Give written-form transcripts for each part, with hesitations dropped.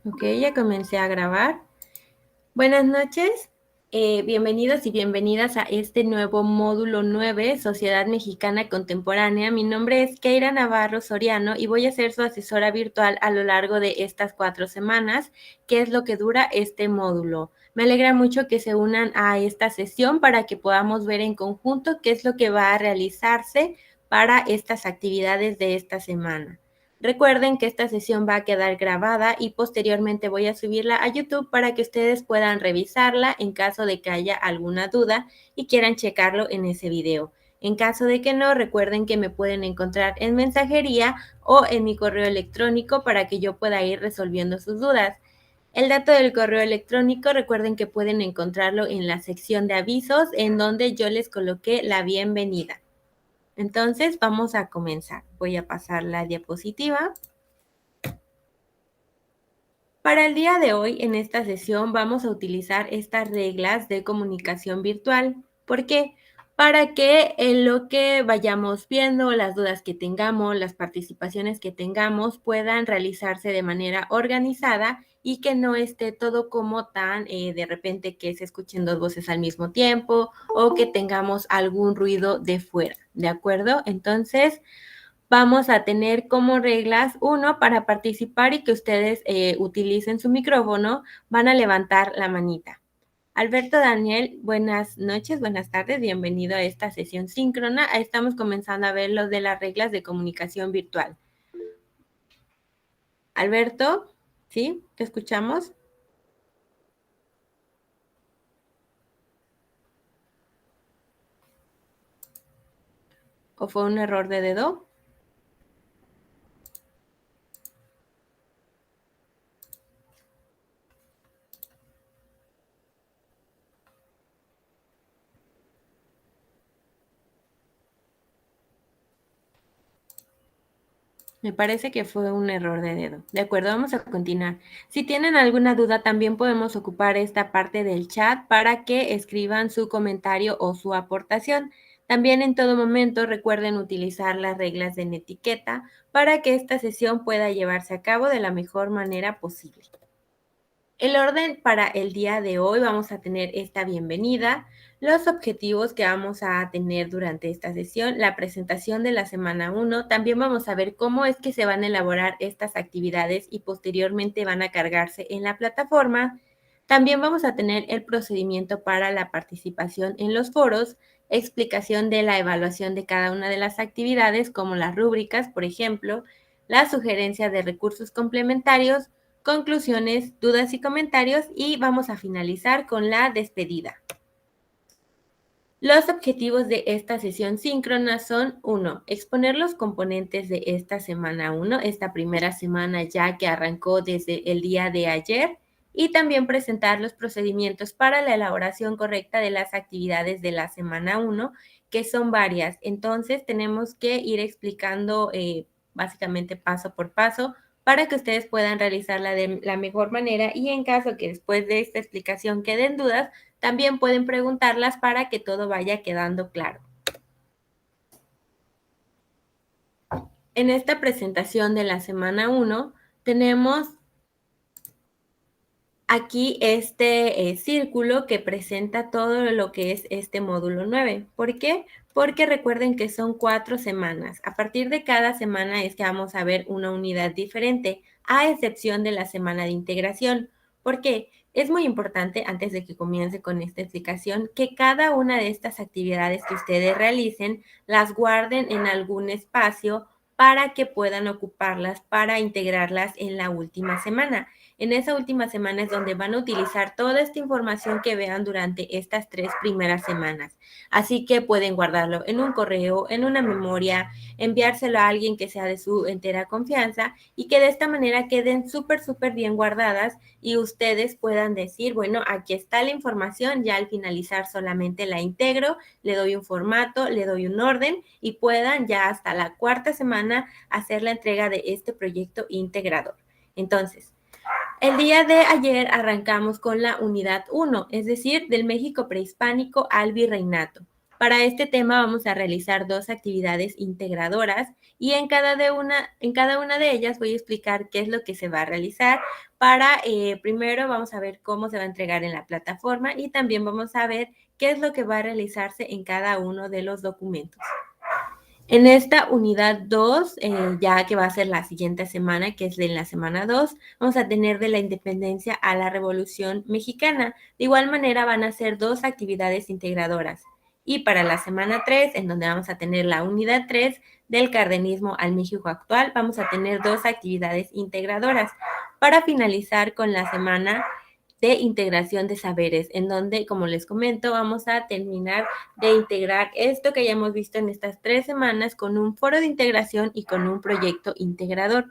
Ok, ya comencé a grabar. Buenas noches, bienvenidos y bienvenidas a este nuevo módulo 9, Sociedad Mexicana Contemporánea. Mi nombre es Keira Navarro Soriano y voy a ser su asesora virtual a lo largo de estas 4 semanas, que es lo que dura este módulo. Me alegra mucho que se unan a esta sesión para que podamos ver en conjunto qué es lo que va a realizarse para estas actividades de esta semana. Recuerden que esta sesión va a quedar grabada y posteriormente voy a subirla a YouTube para que ustedes puedan revisarla en caso de que haya alguna duda y quieran checarlo en ese video. En caso de que no, recuerden que me pueden encontrar en mensajería o en mi correo electrónico para que yo pueda ir resolviendo sus dudas. El dato del correo electrónico, recuerden que pueden encontrarlo en la sección de avisos en donde yo les coloqué la bienvenida. Entonces, vamos a comenzar. Voy a pasar la diapositiva. Para el día de hoy, en esta sesión, vamos a utilizar estas reglas de comunicación virtual. ¿Por qué? Para que en lo que vayamos viendo, las dudas que tengamos, las participaciones que tengamos, puedan realizarse de manera organizada y que no esté todo como tan de repente que se escuchen dos voces al mismo tiempo o que tengamos algún ruido de fuera. ¿De acuerdo? Entonces, vamos a tener como reglas, uno, para participar y que ustedes utilicen su micrófono, van a levantar la manita. Alberto Daniel, buenas noches, buenas tardes, bienvenido a esta sesión síncrona. Estamos comenzando a ver lo de las reglas de comunicación virtual. Alberto, ¿sí? ¿Te escuchamos? ¿O fue un error de dedo? Me parece que fue un error de dedo. De acuerdo, vamos a continuar. Si tienen alguna duda, también podemos ocupar esta parte del chat para que escriban su comentario o su aportación. También en todo momento recuerden utilizar las reglas de etiqueta para que esta sesión pueda llevarse a cabo de la mejor manera posible. El orden para el día de hoy, vamos a tener esta bienvenida, los objetivos que vamos a tener durante esta sesión, la presentación de la semana 1, también vamos a ver cómo es que se van a elaborar estas actividades y posteriormente van a cargarse en la plataforma. También vamos a tener el procedimiento para la participación en los foros, explicación de la evaluación de cada una de las actividades, como las rúbricas, por ejemplo, la sugerencia de recursos complementarios, conclusiones, dudas y comentarios, y vamos a finalizar con la despedida. Los objetivos de esta sesión síncrona son: 1. Exponer los componentes de esta semana 1, esta primera semana ya que arrancó desde el día de ayer, y también presentar los procedimientos para la elaboración correcta de las actividades de la semana 1, que son varias. Entonces, tenemos que ir explicando básicamente paso por paso para que ustedes puedan realizarla de la mejor manera, y en caso que después de esta explicación queden dudas, también pueden preguntarlas para que todo vaya quedando claro. En esta presentación de la semana 1 tenemos aquí este círculo que presenta todo lo que es este módulo 9. ¿Por qué? Porque recuerden que son 4 semanas. A partir de cada semana es que vamos a ver una unidad diferente, a excepción de la semana de integración. ¿Por qué? Es muy importante, antes de que comience con esta explicación, que cada una de estas actividades que ustedes realicen las guarden en algún espacio para que puedan ocuparlas para integrarlas en la última semana. En esa última semana es donde van a utilizar toda esta información que vean durante estas 3 primeras semanas. Así que pueden guardarlo en un correo, en una memoria, enviárselo a alguien que sea de su entera confianza, y que de esta manera queden súper bien guardadas y ustedes puedan decir, bueno, aquí está la información, ya al finalizar solamente la integro, le doy un formato, le doy un orden, y puedan ya hasta la 4ª semana hacer la entrega de este proyecto integrador. Entonces, el día de ayer arrancamos con la unidad 1, es decir, del México prehispánico al virreinato. Para este tema vamos a realizar 2 actividades integradoras y en cada una de ellas voy a explicar qué es lo que se va a realizar. Primero vamos a ver cómo se va a entregar en la plataforma y también vamos a ver qué es lo que va a realizarse en cada uno de los documentos. En esta unidad 2, ya que va a ser la siguiente semana, que es de la semana 2, vamos a tener de la independencia a la Revolución Mexicana. De igual manera van a ser 2 actividades integradoras. Y para la semana 3, en donde vamos a tener la unidad 3 del cardenismo al México actual, vamos a tener 2 actividades integradoras. Para finalizar con la semana de integración de saberes, en donde, como les comento, vamos a terminar de integrar esto que ya hemos visto en estas 3 semanas con un foro de integración y con un proyecto integrador.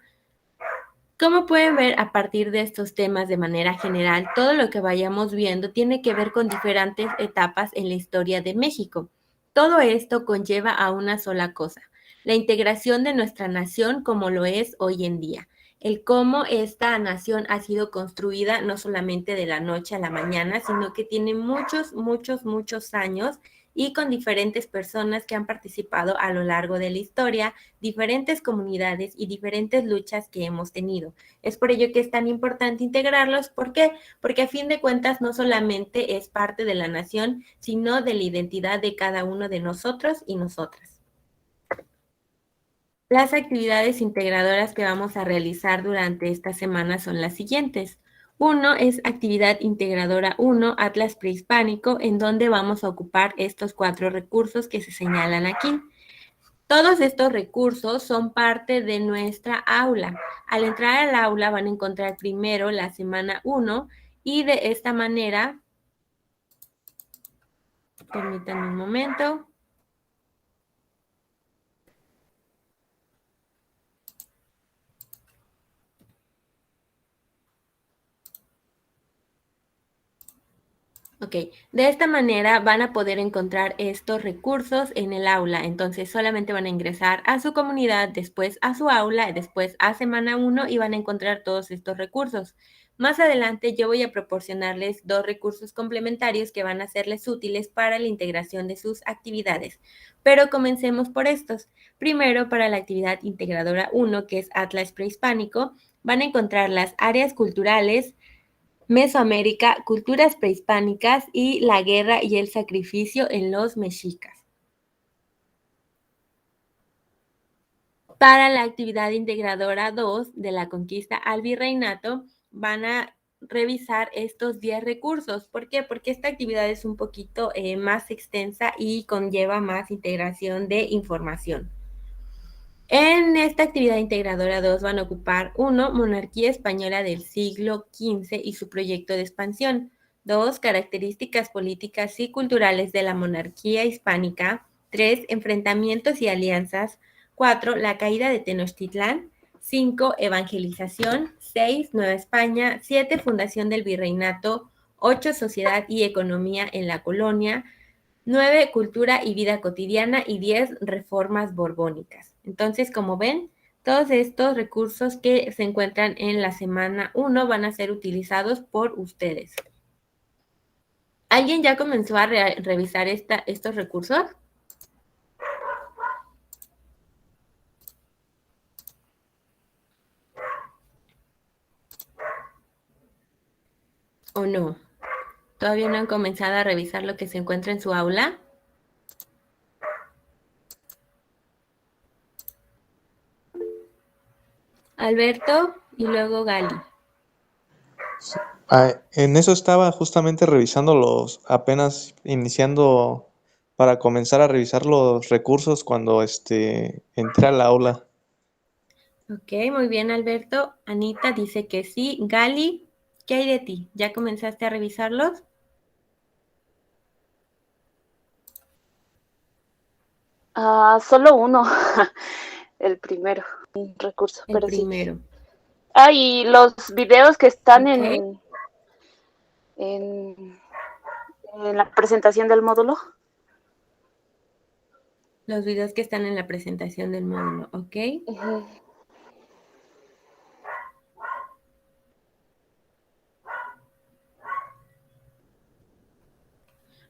Como pueden ver, a partir de estos temas de manera general, todo lo que vayamos viendo tiene que ver con diferentes etapas en la historia de México. Todo esto conlleva a una sola cosa, la integración de nuestra nación como lo es hoy en día. El cómo esta nación ha sido construida no solamente de la noche a la mañana, sino que tiene muchos, muchos, muchos años y con diferentes personas que han participado a lo largo de la historia, diferentes comunidades y diferentes luchas que hemos tenido. Es por ello que es tan importante integrarlos. ¿Por qué? Porque a fin de cuentas no solamente es parte de la nación, sino de la identidad de cada uno de nosotros y nosotras. Las actividades integradoras que vamos a realizar durante esta semana son las siguientes. Uno es actividad integradora 1, Atlas Prehispánico, en donde vamos a ocupar estos 4 recursos que se señalan aquí. Todos estos recursos son parte de nuestra aula. Al entrar al aula van a encontrar primero la semana 1 y de esta manera, permítanme un momento. Ok, de esta manera van a poder encontrar estos recursos en el aula. Entonces solamente van a ingresar a su comunidad, después a su aula, después a semana 1 y van a encontrar todos estos recursos. Más adelante yo voy a proporcionarles 2 recursos complementarios que van a serles útiles para la integración de sus actividades. Pero comencemos por estos. Primero, para la actividad integradora 1, que es Atlas Prehispánico, van a encontrar las áreas culturales, Mesoamérica, culturas prehispánicas y la guerra y el sacrificio en los mexicas. Para la actividad integradora 2 de la conquista al virreinato, van a revisar estos 10 recursos. ¿Por qué? Porque esta actividad es un poquito más extensa y conlleva más integración de información. En esta actividad integradora 2 van a ocupar 1. Monarquía española del siglo XV y su proyecto de expansión. 2. Características políticas y culturales de la monarquía hispánica. 3. Enfrentamientos y alianzas. 4. La caída de Tenochtitlán. 5. Evangelización. 6. Nueva España. 7. Fundación del virreinato. 8. Sociedad y economía en la colonia. 9, cultura y vida cotidiana y 10, reformas borbónicas. Entonces, como ven, todos estos recursos que se encuentran en la semana 1 van a ser utilizados por ustedes. ¿Alguien ya comenzó a revisar estos recursos? ¿O no? ¿Todavía no han comenzado a revisar lo que se encuentra en su aula? Alberto y luego Gali. En eso estaba justamente revisando apenas iniciando para comenzar a revisar los recursos cuando entré al aula. Ok, muy bien, Alberto. Anita dice que sí. Gali, ¿qué hay de ti? ¿Ya comenzaste a revisarlos? Solo uno, el primero, un recurso, El pero sí. primero. Y los videos que están Ok. en la presentación del módulo. Los videos que están en la presentación del módulo, ¿ok? Uh-huh.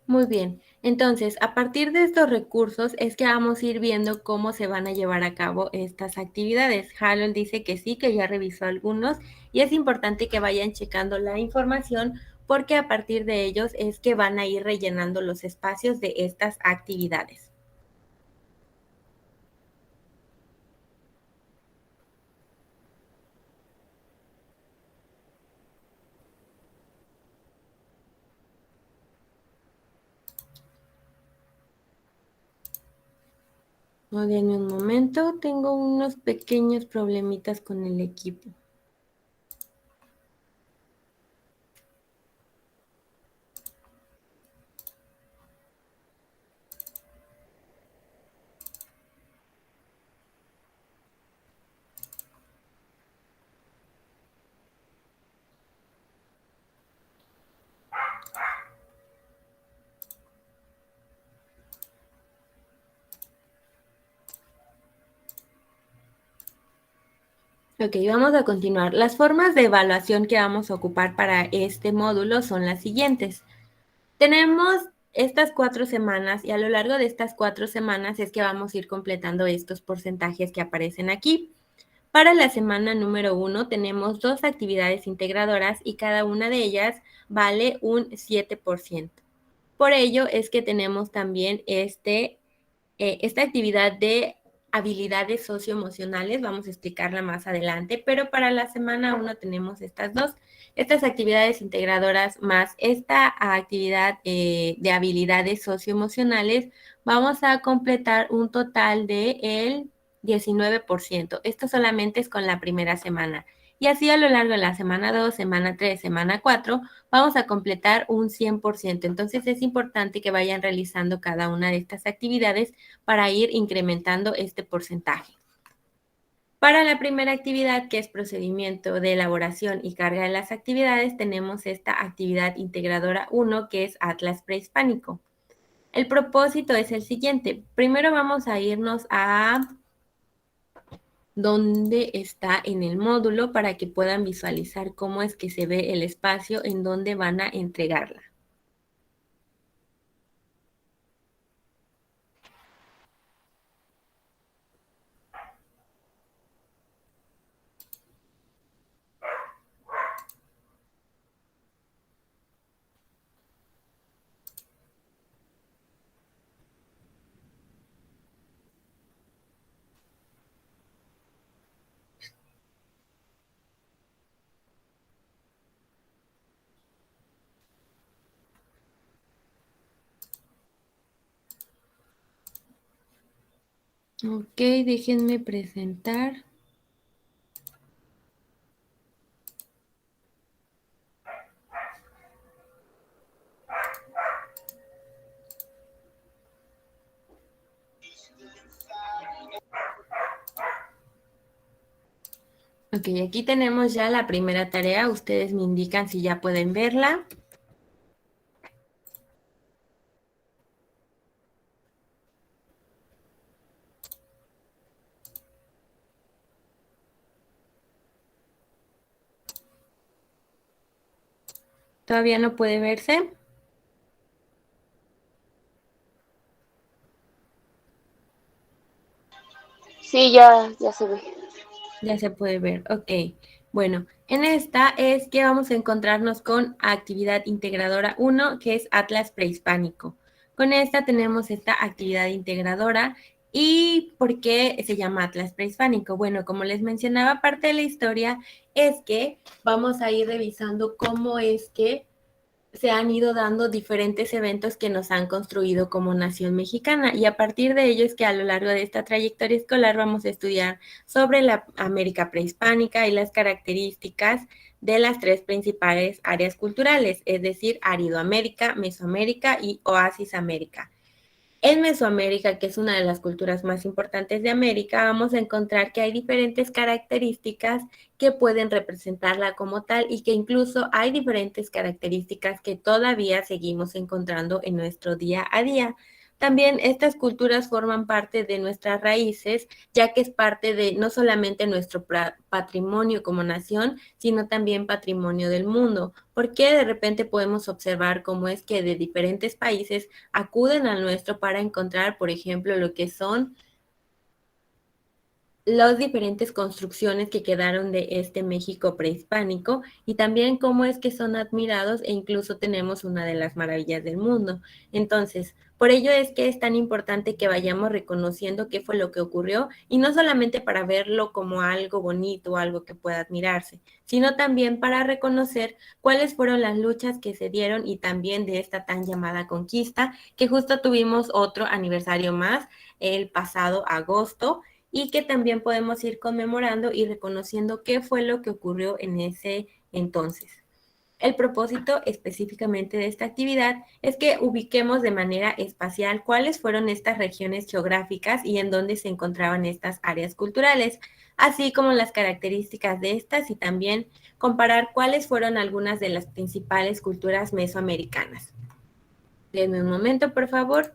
Muy bien, entonces a partir de estos recursos es que vamos a ir viendo cómo se van a llevar a cabo estas actividades. Harold dice que sí, que ya revisó algunos y es importante que vayan checando la información porque a partir de ellos es que van a ir rellenando los espacios de estas actividades. No, denme un momento, tengo unos pequeños problemitas con el equipo. Ok, vamos a continuar. Las formas de evaluación que vamos a ocupar para este módulo son las siguientes. Tenemos estas 4 semanas y a lo largo de estas 4 semanas es que vamos a ir completando estos porcentajes que aparecen aquí. Para la semana número 1 tenemos 2 actividades integradoras y cada una de ellas vale un 7%. Por ello es que tenemos también esta actividad de habilidades socioemocionales, vamos a explicarla más adelante, pero para la semana 1 tenemos estas actividades integradoras más esta actividad de habilidades socioemocionales, vamos a completar un total de el 19%. Esto solamente es con la primera semana. Y así a lo largo de la semana 2, semana 3, semana 4, vamos a completar un 100%. Entonces es importante que vayan realizando cada una de estas actividades para ir incrementando este porcentaje. Para la primera actividad, que es procedimiento de elaboración y carga de las actividades, tenemos esta actividad integradora 1, que es Atlas Prehispánico. El propósito es el siguiente. Primero vamos a irnos a donde está en el módulo para que puedan visualizar cómo es que se ve el espacio en donde van a entregarla. Ok, déjenme presentar. Ok, aquí tenemos ya la primera tarea. Ustedes me indican si ya pueden verla. ¿Todavía no puede verse? Sí, ya se ve. Ya se puede ver, ok. Bueno, en esta es que vamos a encontrarnos con actividad integradora 1, que es Atlas Prehispánico. Con esta tenemos esta actividad integradora. ¿Y por qué se llama Atlas Prehispánico? Bueno, como les mencionaba, parte de la historia es que vamos a ir revisando cómo es que se han ido dando diferentes eventos que nos han construido como nación mexicana y a partir de ello es que a lo largo de esta trayectoria escolar vamos a estudiar sobre la América prehispánica y las características de las 3 principales áreas culturales, es decir, Aridoamérica, Mesoamérica y Oasis América. En Mesoamérica, que es una de las culturas más importantes de América, vamos a encontrar que hay diferentes características que pueden representarla como tal y que incluso hay diferentes características que todavía seguimos encontrando en nuestro día a día. También estas culturas forman parte de nuestras raíces, ya que es parte de no solamente nuestro patrimonio como nación, sino también patrimonio del mundo, porque de repente podemos observar cómo es que de diferentes países acuden al nuestro para encontrar, por ejemplo, lo que son las diferentes construcciones que quedaron de este México prehispánico y también cómo es que son admirados e incluso tenemos una de las maravillas del mundo. Entonces, por ello es que es tan importante que vayamos reconociendo qué fue lo que ocurrió y no solamente para verlo como algo bonito o algo que pueda admirarse, sino también para reconocer cuáles fueron las luchas que se dieron y también de esta tan llamada conquista, que justo tuvimos otro aniversario más el pasado agosto y que también podemos ir conmemorando y reconociendo qué fue lo que ocurrió en ese entonces. El propósito específicamente de esta actividad es que ubiquemos de manera espacial cuáles fueron estas regiones geográficas y en dónde se encontraban estas áreas culturales, así como las características de estas y también comparar cuáles fueron algunas de las principales culturas mesoamericanas. Denme un momento, por favor.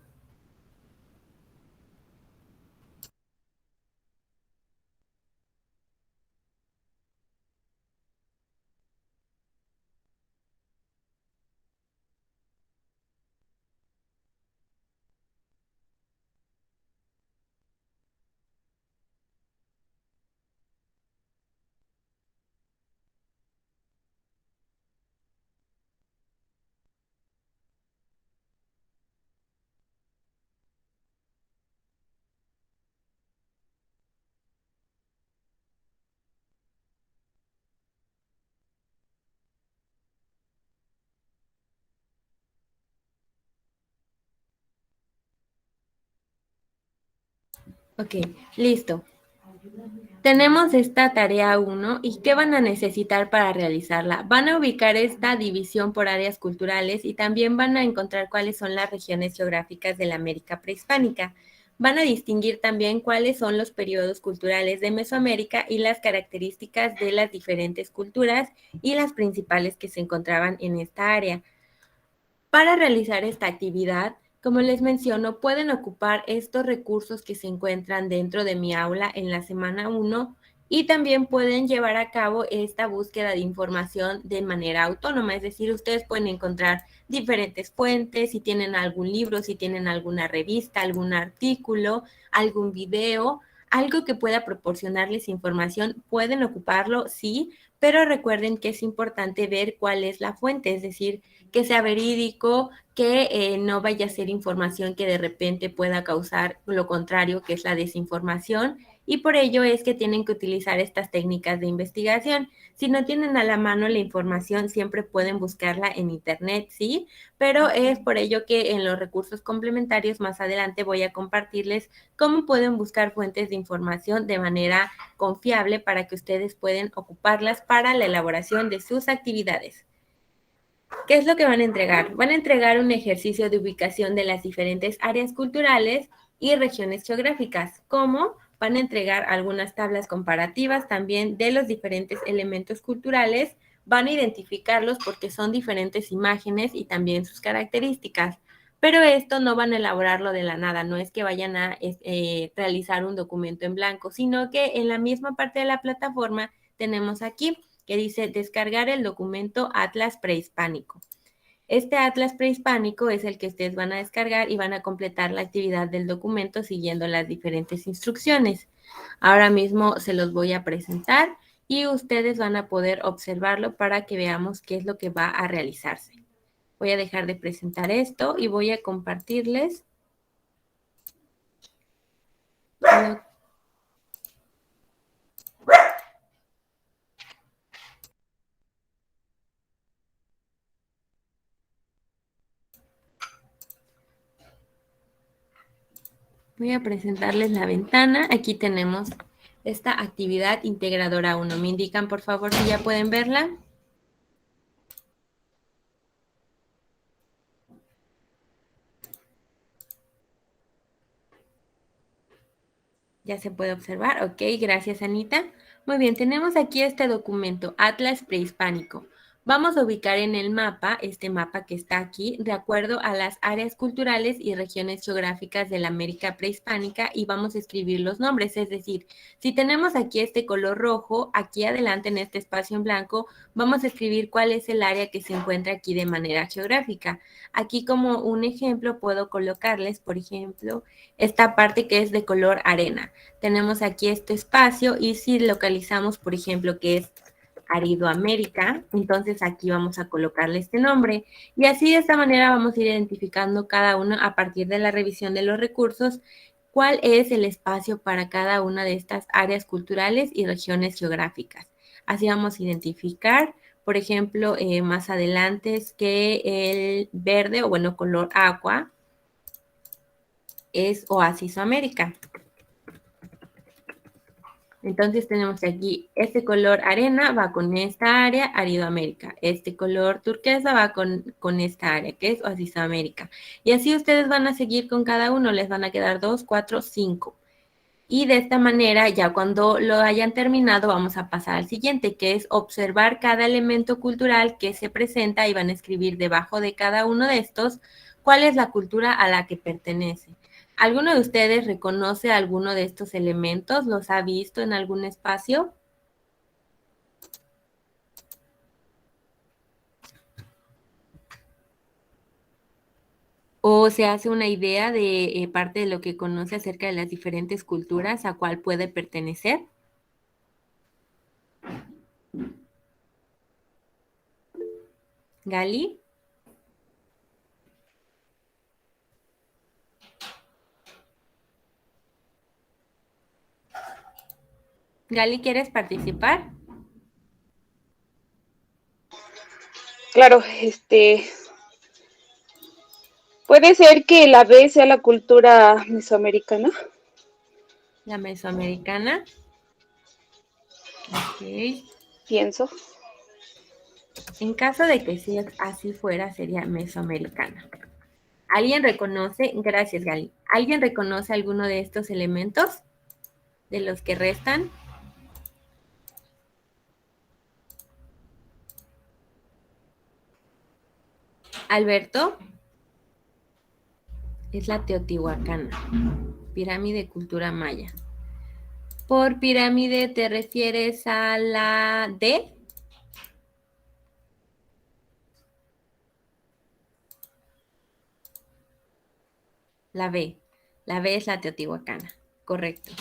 Ok, listo. Tenemos esta tarea 1 y ¿qué van a necesitar para realizarla? Van a ubicar esta división por áreas culturales y también van a encontrar cuáles son las regiones geográficas de la América prehispánica. Van a distinguir también cuáles son los periodos culturales de Mesoamérica y las características de las diferentes culturas y las principales que se encontraban en esta área. Para realizar esta actividad, como les menciono, pueden ocupar estos recursos que se encuentran dentro de mi aula en la semana 1 y también pueden llevar a cabo esta búsqueda de información de manera autónoma, es decir, ustedes pueden encontrar diferentes fuentes, si tienen algún libro, si tienen alguna revista, algún artículo, algún video, algo que pueda proporcionarles información, pueden ocuparlo, sí, pero recuerden que es importante ver cuál es la fuente, es decir, que sea verídico, que no vaya a ser información que de repente pueda causar lo contrario, que es la desinformación, y por ello es que tienen que utilizar estas técnicas de investigación. Si no tienen a la mano la información, siempre pueden buscarla en internet, sí, pero es por ello que en los recursos complementarios más adelante voy a compartirles cómo pueden buscar fuentes de información de manera confiable para que ustedes puedan ocuparlas para la elaboración de sus actividades. ¿Qué es lo que van a entregar? Van a entregar un ejercicio de ubicación de las diferentes áreas culturales y regiones geográficas, como van a entregar algunas tablas comparativas también de los diferentes elementos culturales, van a identificarlos porque son diferentes imágenes y también sus características. Pero esto no van a elaborarlo de la nada, no es que vayan a realizar un documento en blanco, sino que en la misma parte de la plataforma tenemos aquí que dice descargar el documento Atlas Prehispánico. Este Atlas Prehispánico es el que ustedes van a descargar y van a completar la actividad del documento siguiendo las diferentes instrucciones. Ahora mismo se los voy a presentar y ustedes van a poder observarlo para que veamos qué es lo que va a realizarse. Voy a dejar de presentar esto y voy a compartirles Voy a presentarles la ventana. Aquí tenemos esta actividad integradora 1. ¿Me indican, por favor, si ya pueden verla? Ya se puede observar. Ok, gracias, Anita. Muy bien, tenemos aquí este documento, Atlas Prehispánico. Vamos a ubicar en el mapa, este mapa que está aquí, de acuerdo a las áreas culturales y regiones geográficas de la América prehispánica y vamos a escribir los nombres. Es decir, si tenemos aquí este color rojo, aquí adelante en este espacio en blanco, vamos a escribir cuál es el área que se encuentra aquí de manera geográfica. Aquí como un ejemplo puedo colocarles, por ejemplo, esta parte que es de color arena. Tenemos aquí este espacio y si localizamos, por ejemplo, que es Aridoamérica, entonces aquí vamos a colocarle este nombre y así de esta manera vamos a ir identificando cada uno a partir de la revisión de los recursos cuál es el espacio para cada una de estas áreas culturales y regiones geográficas. Así vamos a identificar, por ejemplo, más adelante es que el verde o bueno, color agua es Oasis América. Entonces tenemos aquí, este color arena va con esta área, Aridoamérica. Este color turquesa va con esta área, que es Oasis América. Y así ustedes van a seguir con cada uno, les van a quedar 2, 4, 5. Y de esta manera, ya cuando lo hayan terminado, vamos a pasar al siguiente, que es observar cada elemento cultural que se presenta y van a escribir debajo de cada uno de estos cuál es la cultura a la que pertenece. ¿Alguno de ustedes reconoce alguno de estos elementos? ¿Los ha visto en algún espacio? ¿O se hace una idea de parte de lo que conoce acerca de las diferentes culturas a cuál puede pertenecer? ¿Gali? Gali, ¿quieres participar? Claro, puede ser que la B sea la cultura mesoamericana. La mesoamericana. Ok. Pienso. En caso de que sí así fuera, sería mesoamericana. ¿Alguien reconoce? Gracias, Gali. ¿Alguien reconoce alguno de estos elementos de los que restan? Alberto. Es la Teotihuacana, pirámide cultura maya. ¿Por pirámide te refieres a la D? La B. La B es la Teotihuacana, correcto.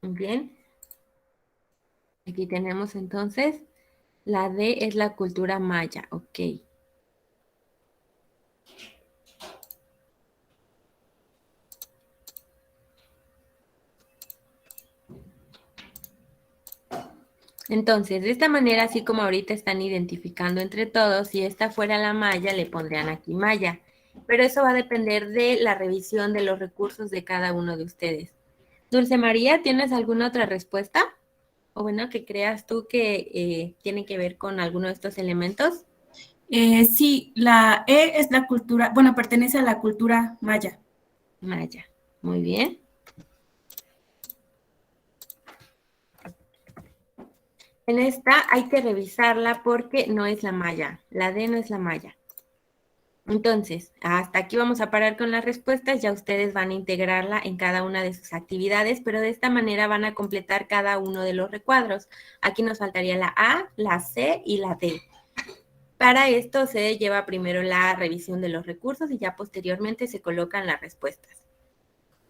Bien. Aquí tenemos entonces, la D es la cultura maya, ok. Entonces, de esta manera, así como ahorita están identificando entre todos, si esta fuera la maya, le pondrían aquí maya. Pero eso va a depender de la revisión de los recursos de cada uno de ustedes. Dulce María, ¿tienes alguna otra respuesta? O bueno, que creas tú que tiene que ver con alguno de estos elementos. Sí, la E es la cultura, bueno, pertenece a la cultura maya. Maya, muy bien. En esta hay que revisarla porque no es la maya, la D no es la maya. Entonces, hasta aquí vamos a parar con las respuestas, ya ustedes van a integrarla en cada una de sus actividades, pero de esta manera van a completar cada uno de los recuadros. Aquí nos faltaría la A, la C y la D. Para esto se lleva primero la revisión de los recursos y ya posteriormente se colocan las respuestas.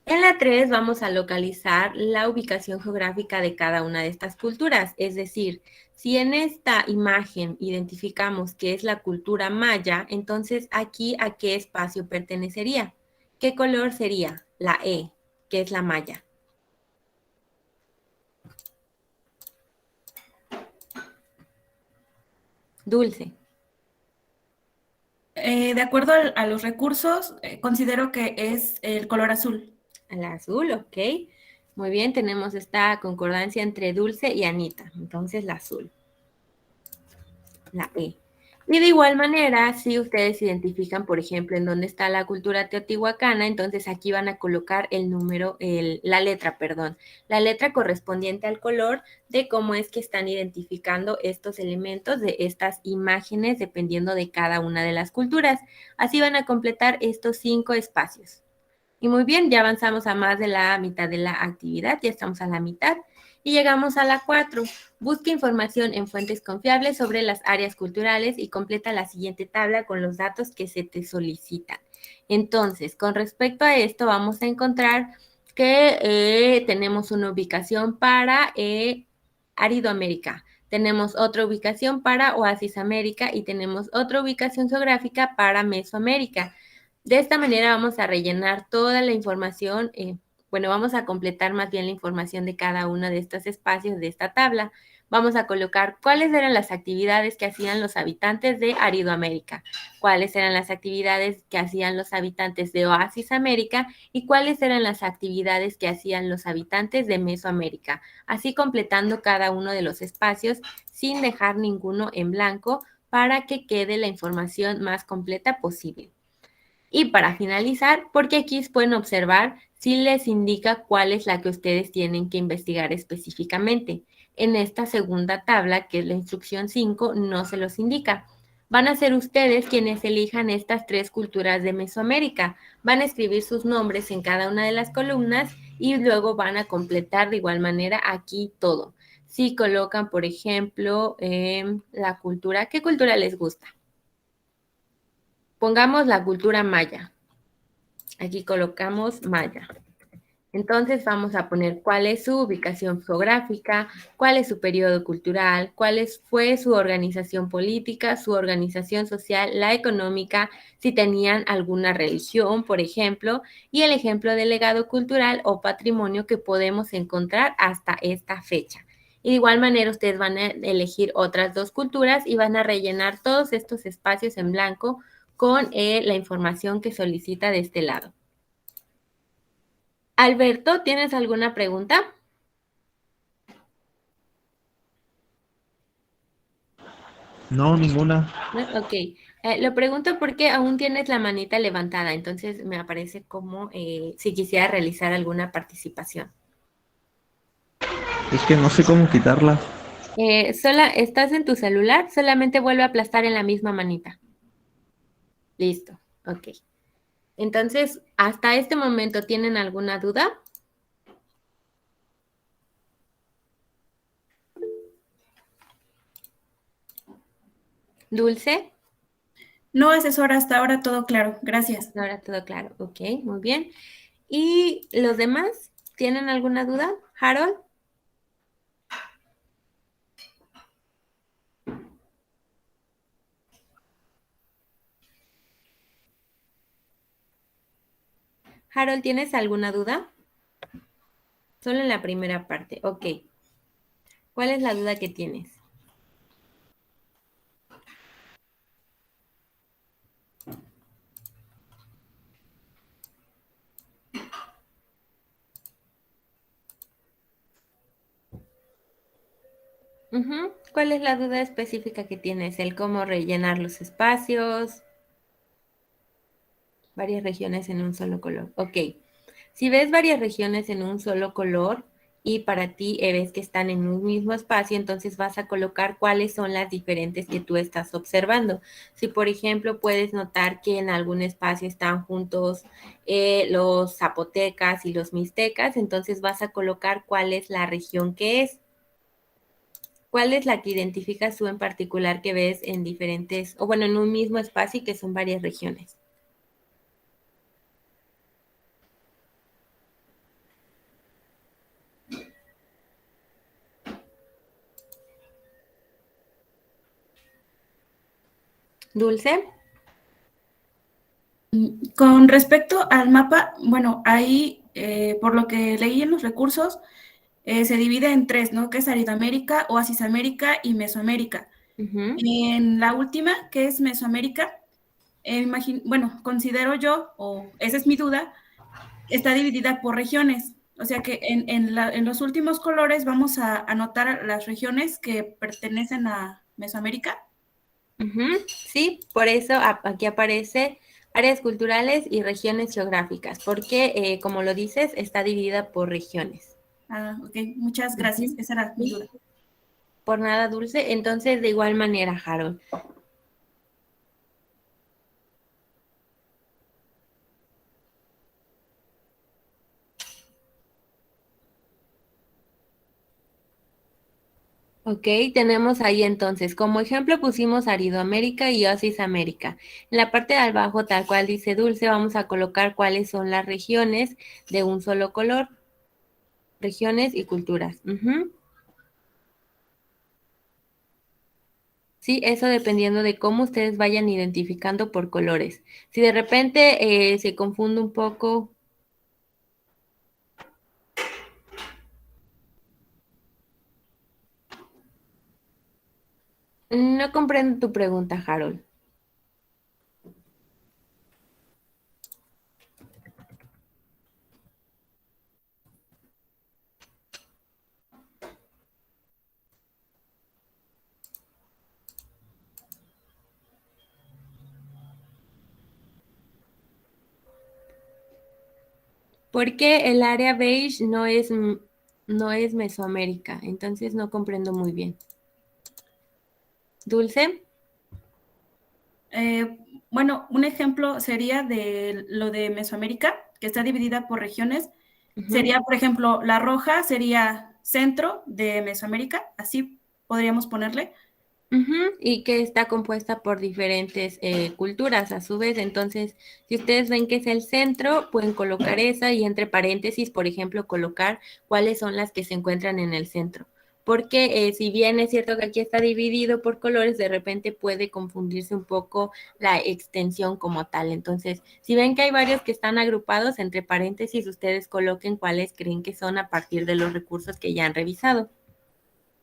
En la 3 vamos a localizar la ubicación geográfica de cada una de estas culturas, es decir, si en esta imagen identificamos que es la cultura maya, entonces aquí a qué espacio pertenecería. ¿Qué color sería? La E, que es la maya. Dulce. De acuerdo a los recursos, considero que es el color azul. Al azul, ok. Muy bien, tenemos esta concordancia entre Dulce y Anita. Entonces, la azul. La E. Y de igual manera, si ustedes identifican, por ejemplo, en dónde está la cultura teotihuacana, entonces aquí van a colocar el número, la letra correspondiente al color de cómo es que están identificando estos elementos de estas imágenes dependiendo de cada una de las culturas. Así van a completar estos 5 espacios. Y muy bien, ya avanzamos a más de la mitad de la actividad, ya estamos a la mitad. Y llegamos a la 4. Busca información en fuentes confiables sobre las áreas culturales y completa la siguiente tabla con los datos que se te solicitan. Entonces, con respecto a esto, vamos a encontrar que tenemos una ubicación para Aridoamérica. Tenemos otra ubicación para Oasis América y tenemos otra ubicación geográfica para Mesoamérica. De esta manera vamos a rellenar toda la información, vamos a completar más bien la información de cada uno de estos espacios de esta tabla. Vamos a colocar cuáles eran las actividades que hacían los habitantes de Aridoamérica, cuáles eran las actividades que hacían los habitantes de Oasis América y cuáles eran las actividades que hacían los habitantes de Mesoamérica, así completando cada uno de los espacios sin dejar ninguno en blanco para que quede la información más completa posible. Y para finalizar, porque aquí pueden observar si les indica cuál es la que ustedes tienen que investigar específicamente. En esta segunda tabla, que es la instrucción 5, no se los indica. Van a ser ustedes quienes elijan estas 3 culturas de Mesoamérica. Van a escribir sus nombres en cada una de las columnas y luego van a completar de igual manera aquí todo. Si colocan, por ejemplo, la cultura, ¿qué cultura les gusta? Pongamos la cultura maya. Aquí colocamos maya. Entonces vamos a poner cuál es su ubicación geográfica, cuál es su periodo cultural, fue su organización política, su organización social, la económica, si tenían alguna religión, por ejemplo, y el ejemplo de legado cultural o patrimonio que podemos encontrar hasta esta fecha. Y de igual manera ustedes van a elegir otras 2 culturas y van a rellenar todos estos espacios en blanco con la información que solicita de este lado. Alberto, ¿tienes alguna pregunta? No, ninguna. ¿No? Ok. Lo pregunto porque aún tienes la manita levantada, entonces me aparece como si quisiera realizar alguna participación. Es que no sé cómo quitarla. ¿Estás en tu celular? Solamente vuelve a aplastar en la misma manita. Listo. Ok. Entonces, ¿hasta este momento tienen alguna duda? Dulce. No, asesora, hasta ahora todo claro. Gracias. Ahora todo claro. Ok, muy bien. ¿Y los demás? ¿Tienen alguna duda? Harold. Harold, ¿tienes alguna duda? Solo en la primera parte. Ok. ¿Cuál es la duda que tienes? ¿Cuál es la duda específica que tienes? El cómo rellenar los espacios, varias regiones en un solo color. Ok. Si ves varias regiones en un solo color y para ti ves que están en un mismo espacio, entonces vas a colocar cuáles son las diferentes que tú estás observando. Si, por ejemplo, puedes notar que en algún espacio están juntos los zapotecas y los mixtecas, entonces vas a colocar cuál es la región que es. ¿Cuál es la que identificas tú en particular que ves en diferentes, o bueno, en un mismo espacio y que son varias regiones? Dulce. Con respecto al mapa, bueno, ahí, por lo que leí en los recursos, se divide en 3, ¿no? Que es Aridoamérica, Oasis América y Mesoamérica. En la última, que es Mesoamérica, bueno, considero yo, o esa es mi duda, está dividida por regiones. O sea que en los últimos colores vamos a anotar las regiones que pertenecen a Mesoamérica. Sí, por eso aquí aparece áreas culturales y regiones geográficas, porque como lo dices, está dividida por regiones. Ah, ok, muchas gracias. Esa era mi duda. Por nada, Dulce. Entonces, de igual manera, Harold. Ok, tenemos ahí entonces, como ejemplo pusimos Aridoamérica y Oasis América. En la parte de abajo, tal cual dice Dulce, vamos a colocar cuáles son las regiones de un solo color, regiones y culturas. Sí, eso dependiendo de cómo ustedes vayan identificando por colores. Si de repente se confunde un poco. No comprendo tu pregunta, Harold. Porque el área beige no es Mesoamérica, entonces no comprendo muy bien. Dulce. Bueno, un ejemplo sería de lo de Mesoamérica, que está dividida por regiones. Sería, por ejemplo, la roja sería centro de Mesoamérica, así podríamos ponerle. Y que está compuesta por diferentes culturas a su vez. Entonces, si ustedes ven que es el centro, pueden colocar esa y entre paréntesis, por ejemplo, colocar cuáles son las que se encuentran en el centro. Porque si bien es cierto que aquí está dividido por colores, de repente puede confundirse un poco la extensión como tal. Entonces, si ven que hay varios que están agrupados, entre paréntesis, ustedes coloquen cuáles creen que son a partir de los recursos que ya han revisado.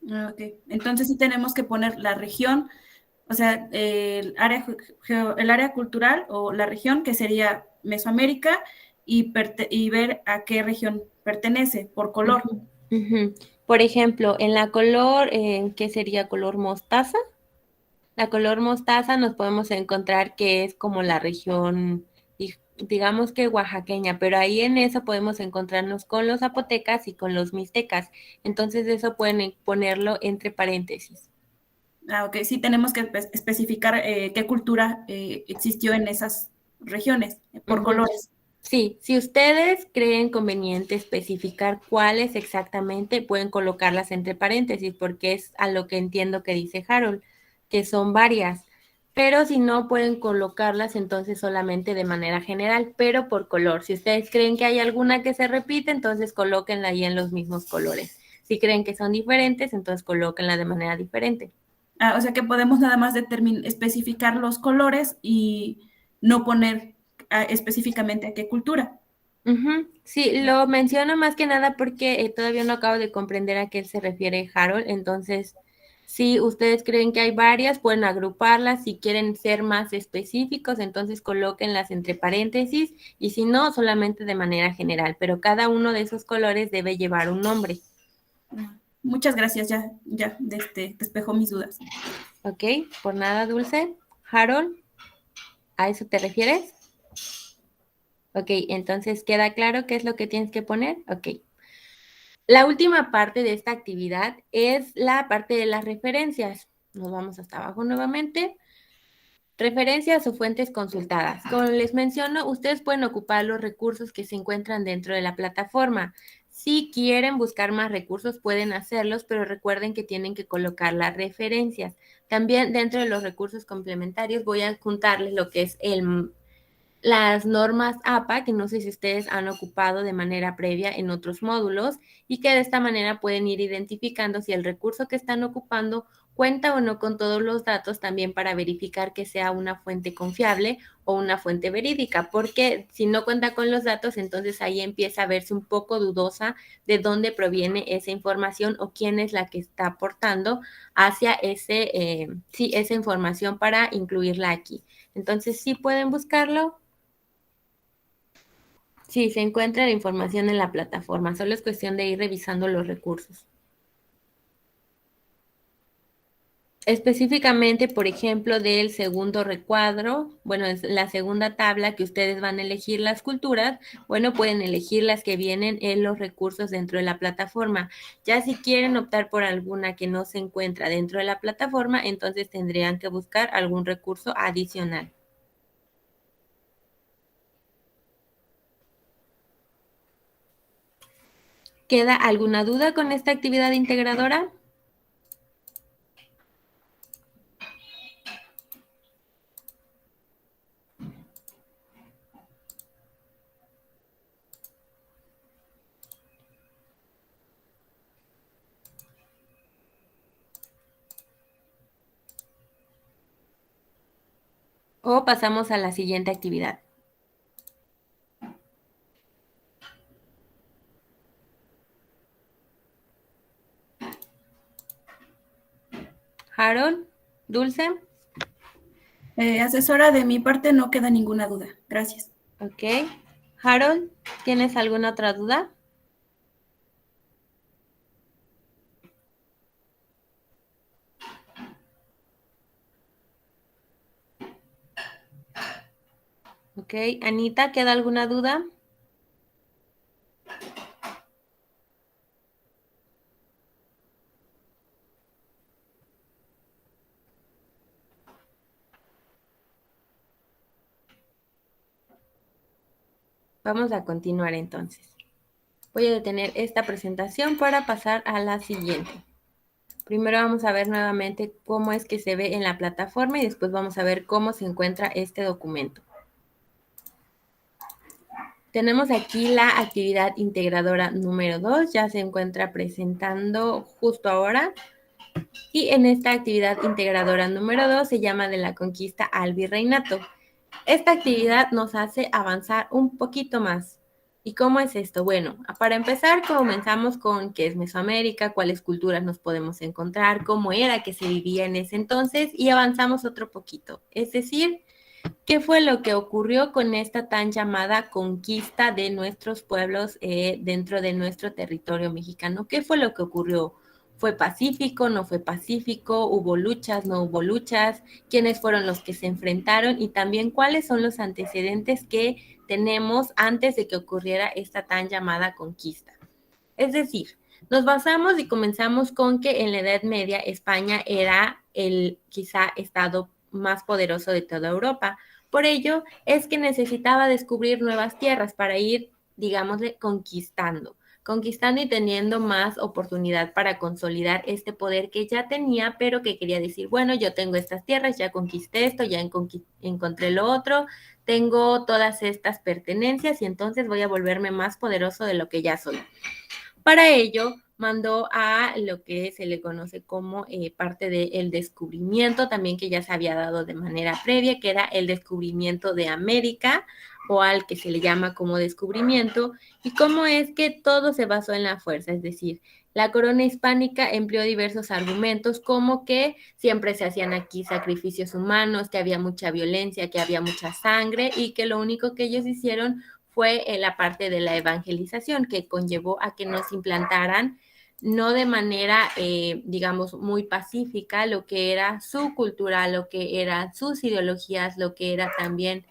Ok, entonces sí tenemos que poner la región, o sea, el área cultural o la región que sería Mesoamérica y ver a qué región pertenece por color. Por ejemplo, en la color, ¿qué sería color mostaza? La color mostaza nos podemos encontrar que es como la región, digamos que oaxaqueña, pero ahí en eso podemos encontrarnos con los zapotecas y con los mixtecas. Entonces eso pueden ponerlo entre paréntesis. Ah, ok, sí tenemos que especificar qué cultura existió en esas regiones por colores. Sí, si ustedes creen conveniente especificar cuáles exactamente, pueden colocarlas entre paréntesis, porque es a lo que entiendo que dice Harold, que son varias. Pero si no, pueden colocarlas entonces solamente de manera general, pero por color. Si ustedes creen que hay alguna que se repite, entonces colóquenla ahí en los mismos colores. Si creen que son diferentes, entonces colóquenla de manera diferente. Ah, o sea que podemos nada más especificar los colores y no poner específicamente a qué cultura. Sí, lo menciono más que nada porque todavía no acabo de comprender a qué se refiere Harold. Entonces, si ustedes creen que hay varias, pueden agruparlas. Si quieren ser más específicos, entonces colóquenlas entre paréntesis y si no, solamente de manera general. Pero cada uno de esos colores debe llevar un nombre. Muchas gracias, ya despejó mis dudas. ¿Ok? Por nada, Dulce. Harold, ¿a eso te refieres? Ok, entonces queda claro qué es lo que tienes que poner. Ok. La última parte de esta actividad es la parte de las referencias. Nos vamos hasta abajo nuevamente. Referencias o fuentes consultadas. Como les menciono, ustedes pueden ocupar los recursos que se encuentran dentro de la plataforma. Si quieren buscar más recursos, pueden hacerlos, pero recuerden que tienen que colocar las referencias. También dentro de los recursos complementarios voy a juntarles lo que es las normas APA, que no sé si ustedes han ocupado de manera previa en otros módulos y que de esta manera pueden ir identificando si el recurso que están ocupando cuenta o no con todos los datos también para verificar que sea una fuente confiable o una fuente verídica, porque si no cuenta con los datos, entonces ahí empieza a verse un poco dudosa de dónde proviene esa información o quién es la que está aportando hacia esa información para incluirla aquí. Entonces, sí pueden buscarlo. Sí, se encuentra la información en la plataforma, solo es cuestión de ir revisando los recursos. Específicamente, por ejemplo, del segundo recuadro, bueno, es la segunda tabla que ustedes van a elegir las culturas, bueno, pueden elegir las que vienen en los recursos dentro de la plataforma. Ya si quieren optar por alguna que no se encuentra dentro de la plataforma, entonces tendrían que buscar algún recurso adicional. ¿Queda alguna duda con esta actividad integradora? O pasamos a la siguiente actividad. Harold, Dulce. Asesora, de mi parte no queda ninguna duda. Gracias. Ok. Harold, ¿tienes alguna otra duda? Ok. Anita, ¿queda alguna duda? Vamos a continuar entonces. Voy a detener esta presentación para pasar a la siguiente. Primero vamos a ver nuevamente cómo es que se ve en la plataforma y después vamos a ver cómo se encuentra este documento. Tenemos aquí la actividad integradora número 2, ya se encuentra presentando justo ahora. Y en esta actividad integradora número 2 se llama de la conquista al virreinato. Esta actividad nos hace avanzar un poquito más. ¿Y cómo es esto? Bueno, para empezar comenzamos con qué es Mesoamérica, cuáles culturas nos podemos encontrar, cómo era que se vivía en ese entonces y avanzamos otro poquito. Es decir, ¿qué fue lo que ocurrió con esta tan llamada conquista de nuestros pueblos dentro de nuestro territorio mexicano? ¿Qué fue lo que ocurrió? ¿Fue pacífico? ¿No fue pacífico? ¿Hubo luchas? ¿No hubo luchas? ¿Quiénes fueron los que se enfrentaron? Y también cuáles son los antecedentes que tenemos antes de que ocurriera esta tan llamada conquista. Es decir, nos basamos y comenzamos con que en la Edad Media España era el quizá estado más poderoso de toda Europa. Por ello es que necesitaba descubrir nuevas tierras para ir, digámosle, conquistando y teniendo más oportunidad para consolidar este poder que ya tenía, pero que quería decir, bueno, yo tengo estas tierras, ya conquisté esto, ya encontré lo otro, tengo todas estas pertenencias y entonces voy a volverme más poderoso de lo que ya soy. Para ello, mandó a lo que se le conoce como parte del descubrimiento, también que ya se había dado de manera previa, que era el descubrimiento de América, o al que se le llama como descubrimiento, y cómo es que todo se basó en la fuerza, es decir, la corona hispánica empleó diversos argumentos como que siempre se hacían aquí sacrificios humanos, que había mucha violencia, que había mucha sangre y que lo único que ellos hicieron fue en la parte de la evangelización que conllevó a que nos implantaran no de manera, digamos, muy pacífica lo que era su cultura, lo que eran sus ideologías, lo que era también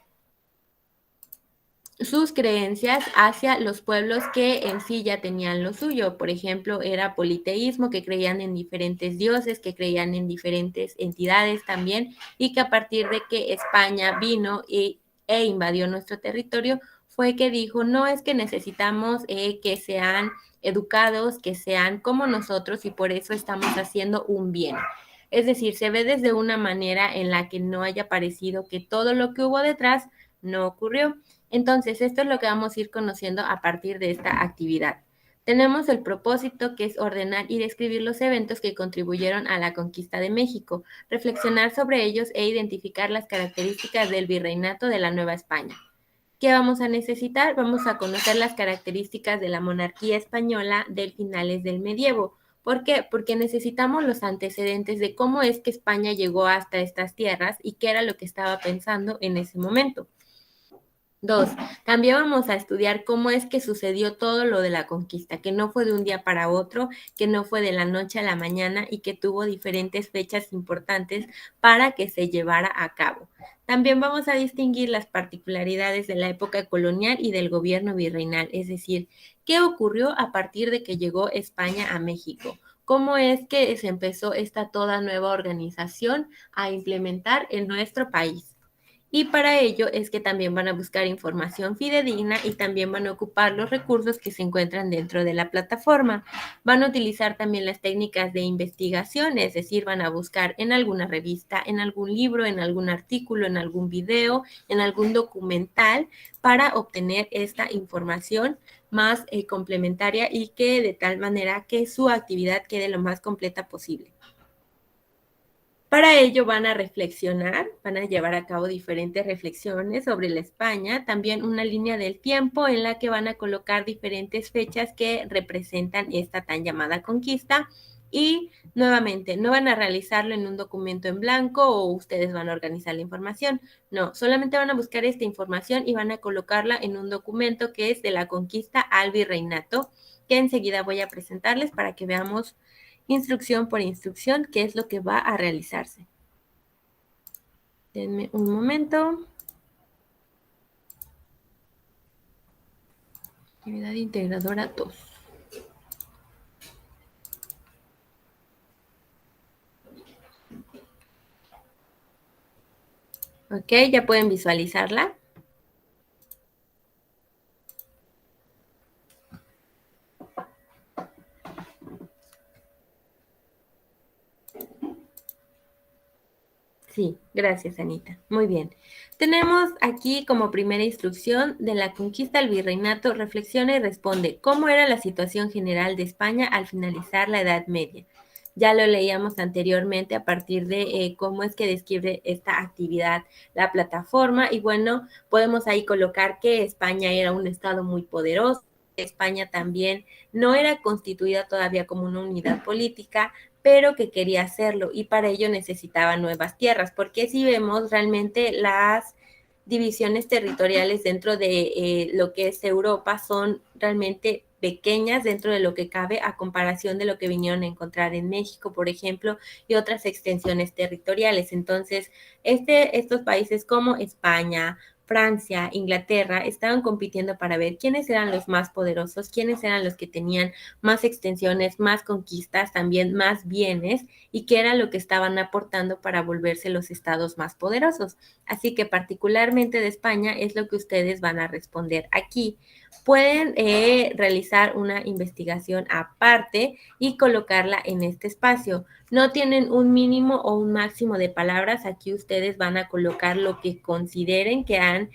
sus creencias hacia los pueblos que en sí ya tenían lo suyo. Por ejemplo, era politeísmo, que creían en diferentes dioses, que creían en diferentes entidades también, y que a partir de que España vino e invadió nuestro territorio, fue que dijo, no es que necesitamos que sean educados, que sean como nosotros, y por eso estamos haciendo un bien. Es decir, se ve desde una manera en la que no haya parecido que todo lo que hubo detrás no ocurrió. Entonces, esto es lo que vamos a ir conociendo a partir de esta actividad. Tenemos el propósito, que es ordenar y describir los eventos que contribuyeron a la conquista de México, reflexionar sobre ellos e identificar las características del virreinato de la Nueva España. ¿Qué vamos a necesitar? Vamos a conocer las características de la monarquía española del finales del medievo. ¿Por qué? Porque necesitamos los antecedentes de cómo es que España llegó hasta estas tierras y qué era lo que estaba pensando en ese momento. 2. También vamos a estudiar cómo es que sucedió todo lo de la conquista, que no fue de un día para otro, que no fue de la noche a la mañana y que tuvo diferentes fechas importantes para que se llevara a cabo. También vamos a distinguir las particularidades de la época colonial y del gobierno virreinal, es decir, qué ocurrió a partir de que llegó España a México, cómo es que se empezó esta toda nueva organización a implementar en nuestro país. Y para ello es que también van a buscar información fidedigna y también van a ocupar los recursos que se encuentran dentro de la plataforma. Van a utilizar también las técnicas de investigación, es decir, van a buscar en alguna revista, en algún libro, en algún artículo, en algún video, en algún documental para obtener esta información más complementaria y que de tal manera que su actividad quede lo más completa posible. Para ello van a reflexionar, van a llevar a cabo diferentes reflexiones sobre la España, también una línea del tiempo en la que van a colocar diferentes fechas que representan esta tan llamada conquista y nuevamente no van a realizarlo en un documento en blanco o ustedes van a organizar la información, no, solamente van a buscar esta información y van a colocarla en un documento que es de la conquista al virreinato, que enseguida voy a presentarles para que veamos instrucción por instrucción, qué es lo que va a realizarse. Denme un momento. Actividad integradora 2. Ok, ya pueden visualizarla. Sí, gracias, Anita. Muy bien. Tenemos aquí como primera instrucción de la conquista al virreinato, reflexiona y responde cómo era la situación general de España al finalizar la Edad Media. Ya lo leíamos anteriormente a partir de cómo es que describe esta actividad la plataforma y bueno, podemos ahí colocar que España era un estado muy poderoso. España también no era constituida todavía como una unidad política, pero que quería hacerlo y para ello necesitaba nuevas tierras, porque si vemos realmente las divisiones territoriales dentro de lo que es Europa son realmente pequeñas dentro de lo que cabe a comparación de lo que vinieron a encontrar en México, por ejemplo, y otras extensiones territoriales. Entonces, estos países como España, Francia, Inglaterra, estaban compitiendo para ver quiénes eran los más poderosos, quiénes eran los que tenían más extensiones, más conquistas, también más bienes y qué era lo que estaban aportando para volverse los estados más poderosos. Así que particularmente de España es lo que ustedes van a responder aquí. Pueden realizar una investigación aparte y colocarla en este espacio. No tienen un mínimo o un máximo de palabras. Aquí ustedes van a colocar lo que consideren que han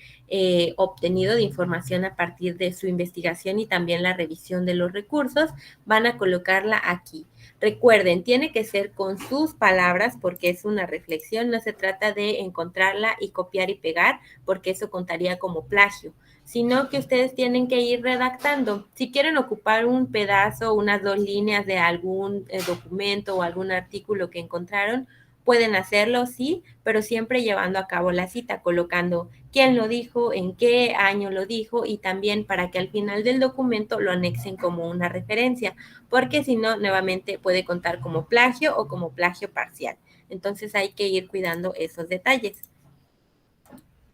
obtenido de información a partir de su investigación y también la revisión de los recursos. Van a colocarla aquí. Recuerden, tiene que ser con sus palabras porque es una reflexión. No se trata de encontrarla y copiar y pegar porque eso contaría como plagio, sino que ustedes tienen que ir redactando. Si quieren ocupar un pedazo, unas 2 líneas de algún documento o algún artículo que encontraron, pueden hacerlo, sí, pero siempre llevando a cabo la cita, colocando quién lo dijo, en qué año lo dijo y también para que al final del documento lo anexen como una referencia, porque si no, nuevamente puede contar como plagio o como plagio parcial. Entonces hay que ir cuidando esos detalles.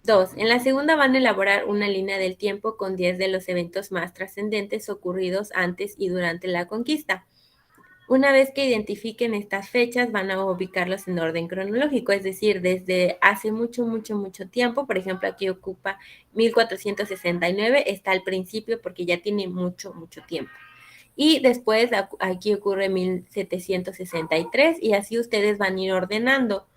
2. En la segunda van a elaborar una línea del tiempo con 10 de los eventos más trascendentes ocurridos antes y durante la conquista. Una vez que identifiquen estas fechas, van a ubicarlos en orden cronológico, es decir, desde hace mucho tiempo. Por ejemplo, aquí ocupa 1469, está al principio porque ya tiene mucho tiempo. Y después aquí ocurre 1763 y así ustedes van a ir ordenando.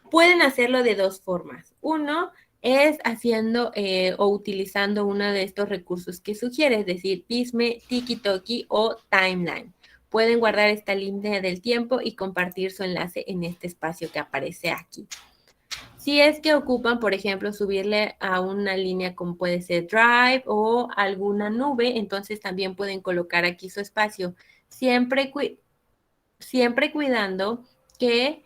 Pueden hacerlo de 2 formas. Uno es haciendo o utilizando uno de estos recursos que sugiere, es decir, Pisme, Tiki-Toki o Timeline. Pueden guardar esta línea del tiempo y compartir su enlace en este espacio que aparece aquí. Si es que ocupan, por ejemplo, subirle a una línea como puede ser Drive o alguna nube, entonces también pueden colocar aquí su espacio, siempre cuidando que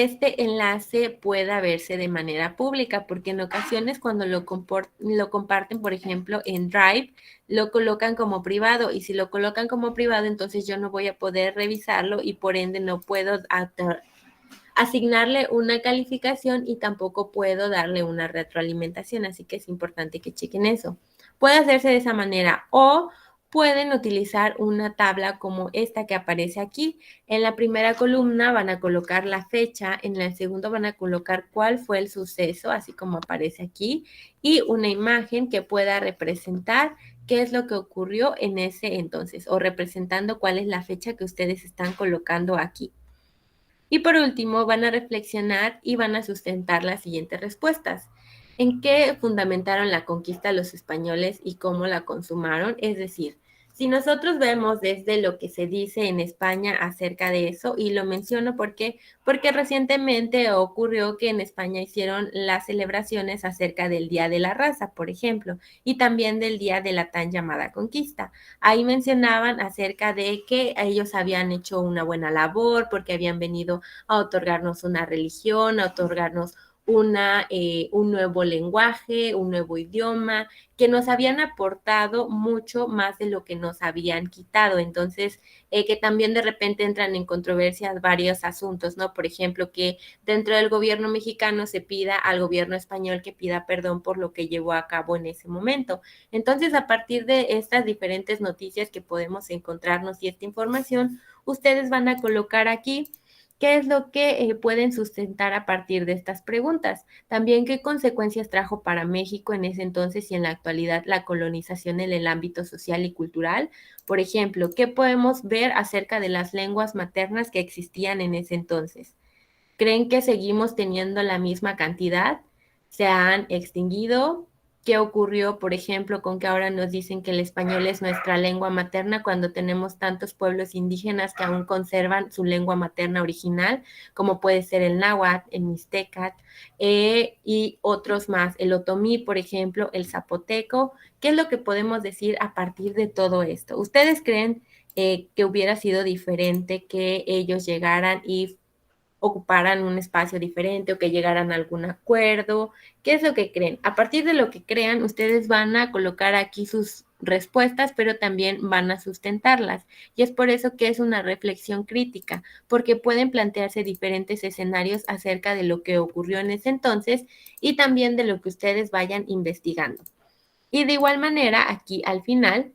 este enlace pueda verse de manera pública, porque en ocasiones cuando lo comparten, por ejemplo, en Drive, lo colocan como privado, y si lo colocan como privado, entonces yo no voy a poder revisarlo y por ende no puedo asignarle una calificación y tampoco puedo darle una retroalimentación, así que es importante que chequen eso. Puede hacerse de esa manera o pueden utilizar una tabla como esta que aparece aquí. En la primera columna van a colocar la fecha, en la segunda van a colocar cuál fue el suceso, así como aparece aquí, y una imagen que pueda representar qué es lo que ocurrió en ese entonces o representando cuál es la fecha que ustedes están colocando aquí. Y por último, van a reflexionar y van a sustentar las siguientes respuestas. ¿En qué fundamentaron la conquista los españoles y cómo la consumaron? Es decir, si nosotros vemos desde lo que se dice en España acerca de eso, y lo menciono porque recientemente ocurrió que en España hicieron las celebraciones acerca del Día de la Raza, por ejemplo, y también del día de la tan llamada conquista. Ahí mencionaban acerca de que ellos habían hecho una buena labor porque habían venido a otorgarnos una religión, a otorgarnos un nuevo lenguaje, un nuevo idioma, que nos habían aportado mucho más de lo que nos habían quitado. Entonces, que también de repente entran en controversias varios asuntos, ¿no? Por ejemplo, que dentro del gobierno mexicano se pida al gobierno español que pida perdón por lo que llevó a cabo en ese momento. Entonces, a partir de estas diferentes noticias que podemos encontrarnos y esta información, ustedes van a colocar aquí qué es lo que pueden sustentar a partir de estas preguntas. También qué consecuencias trajo para México en ese entonces y en la actualidad la colonización en el ámbito social y cultural. Por ejemplo, ¿qué podemos ver acerca de las lenguas maternas que existían en ese entonces? ¿Creen que seguimos teniendo la misma cantidad? ¿Se han extinguido? ¿Qué ocurrió, por ejemplo, con que ahora nos dicen que el español es nuestra lengua materna cuando tenemos tantos pueblos indígenas que aún conservan su lengua materna original, como puede ser el náhuatl, el mixtecat y otros más, el otomí, por ejemplo, el zapoteco? ¿Qué es lo que podemos decir a partir de todo esto? ¿Ustedes creen que hubiera sido diferente que ellos llegaran y ocuparan un espacio diferente o que llegaran a algún acuerdo? ¿Qué es lo que creen? A partir de lo que crean, ustedes van a colocar aquí sus respuestas, pero también van a sustentarlas. Y es por eso que es una reflexión crítica, porque pueden plantearse diferentes escenarios acerca de lo que ocurrió en ese entonces y también de lo que ustedes vayan investigando. Y de igual manera, aquí al final,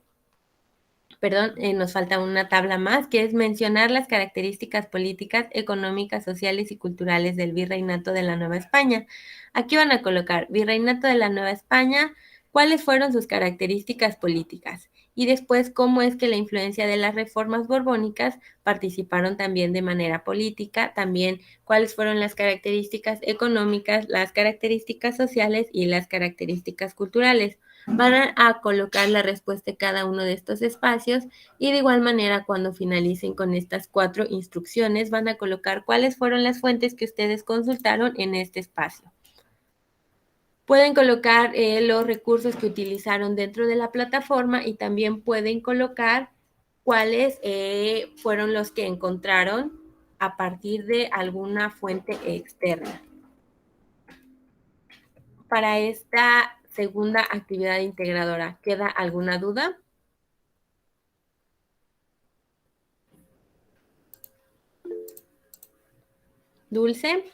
nos falta una tabla más, que es mencionar las características políticas, económicas, sociales y culturales del Virreinato de la Nueva España. Aquí van a colocar Virreinato de la Nueva España, cuáles fueron sus características políticas y después cómo es que la influencia de las reformas borbónicas participaron también de manera política, también cuáles fueron las características económicas, las características sociales y las características culturales. Van a colocar la respuesta en cada uno de estos espacios y de igual manera cuando finalicen con estas 4 instrucciones van a colocar cuáles fueron las fuentes que ustedes consultaron en este espacio. Pueden colocar los recursos que utilizaron dentro de la plataforma y también pueden colocar cuáles fueron los que encontraron a partir de alguna fuente externa. Para esta segunda actividad integradora, ¿queda alguna duda? Dulce.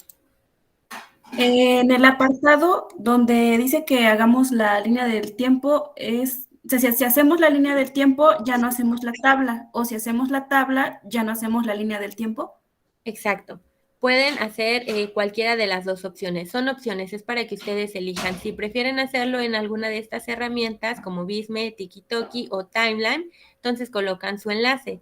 En el apartado donde dice que hagamos la línea del tiempo, si hacemos la línea del tiempo, ya no hacemos la tabla, o si hacemos la tabla, ya no hacemos la línea del tiempo. Exacto. Pueden hacer cualquiera de las dos opciones. Son opciones, es para que ustedes elijan. Si prefieren hacerlo en alguna de estas herramientas como Visme, Tiki-Toki o Timeline, entonces colocan su enlace.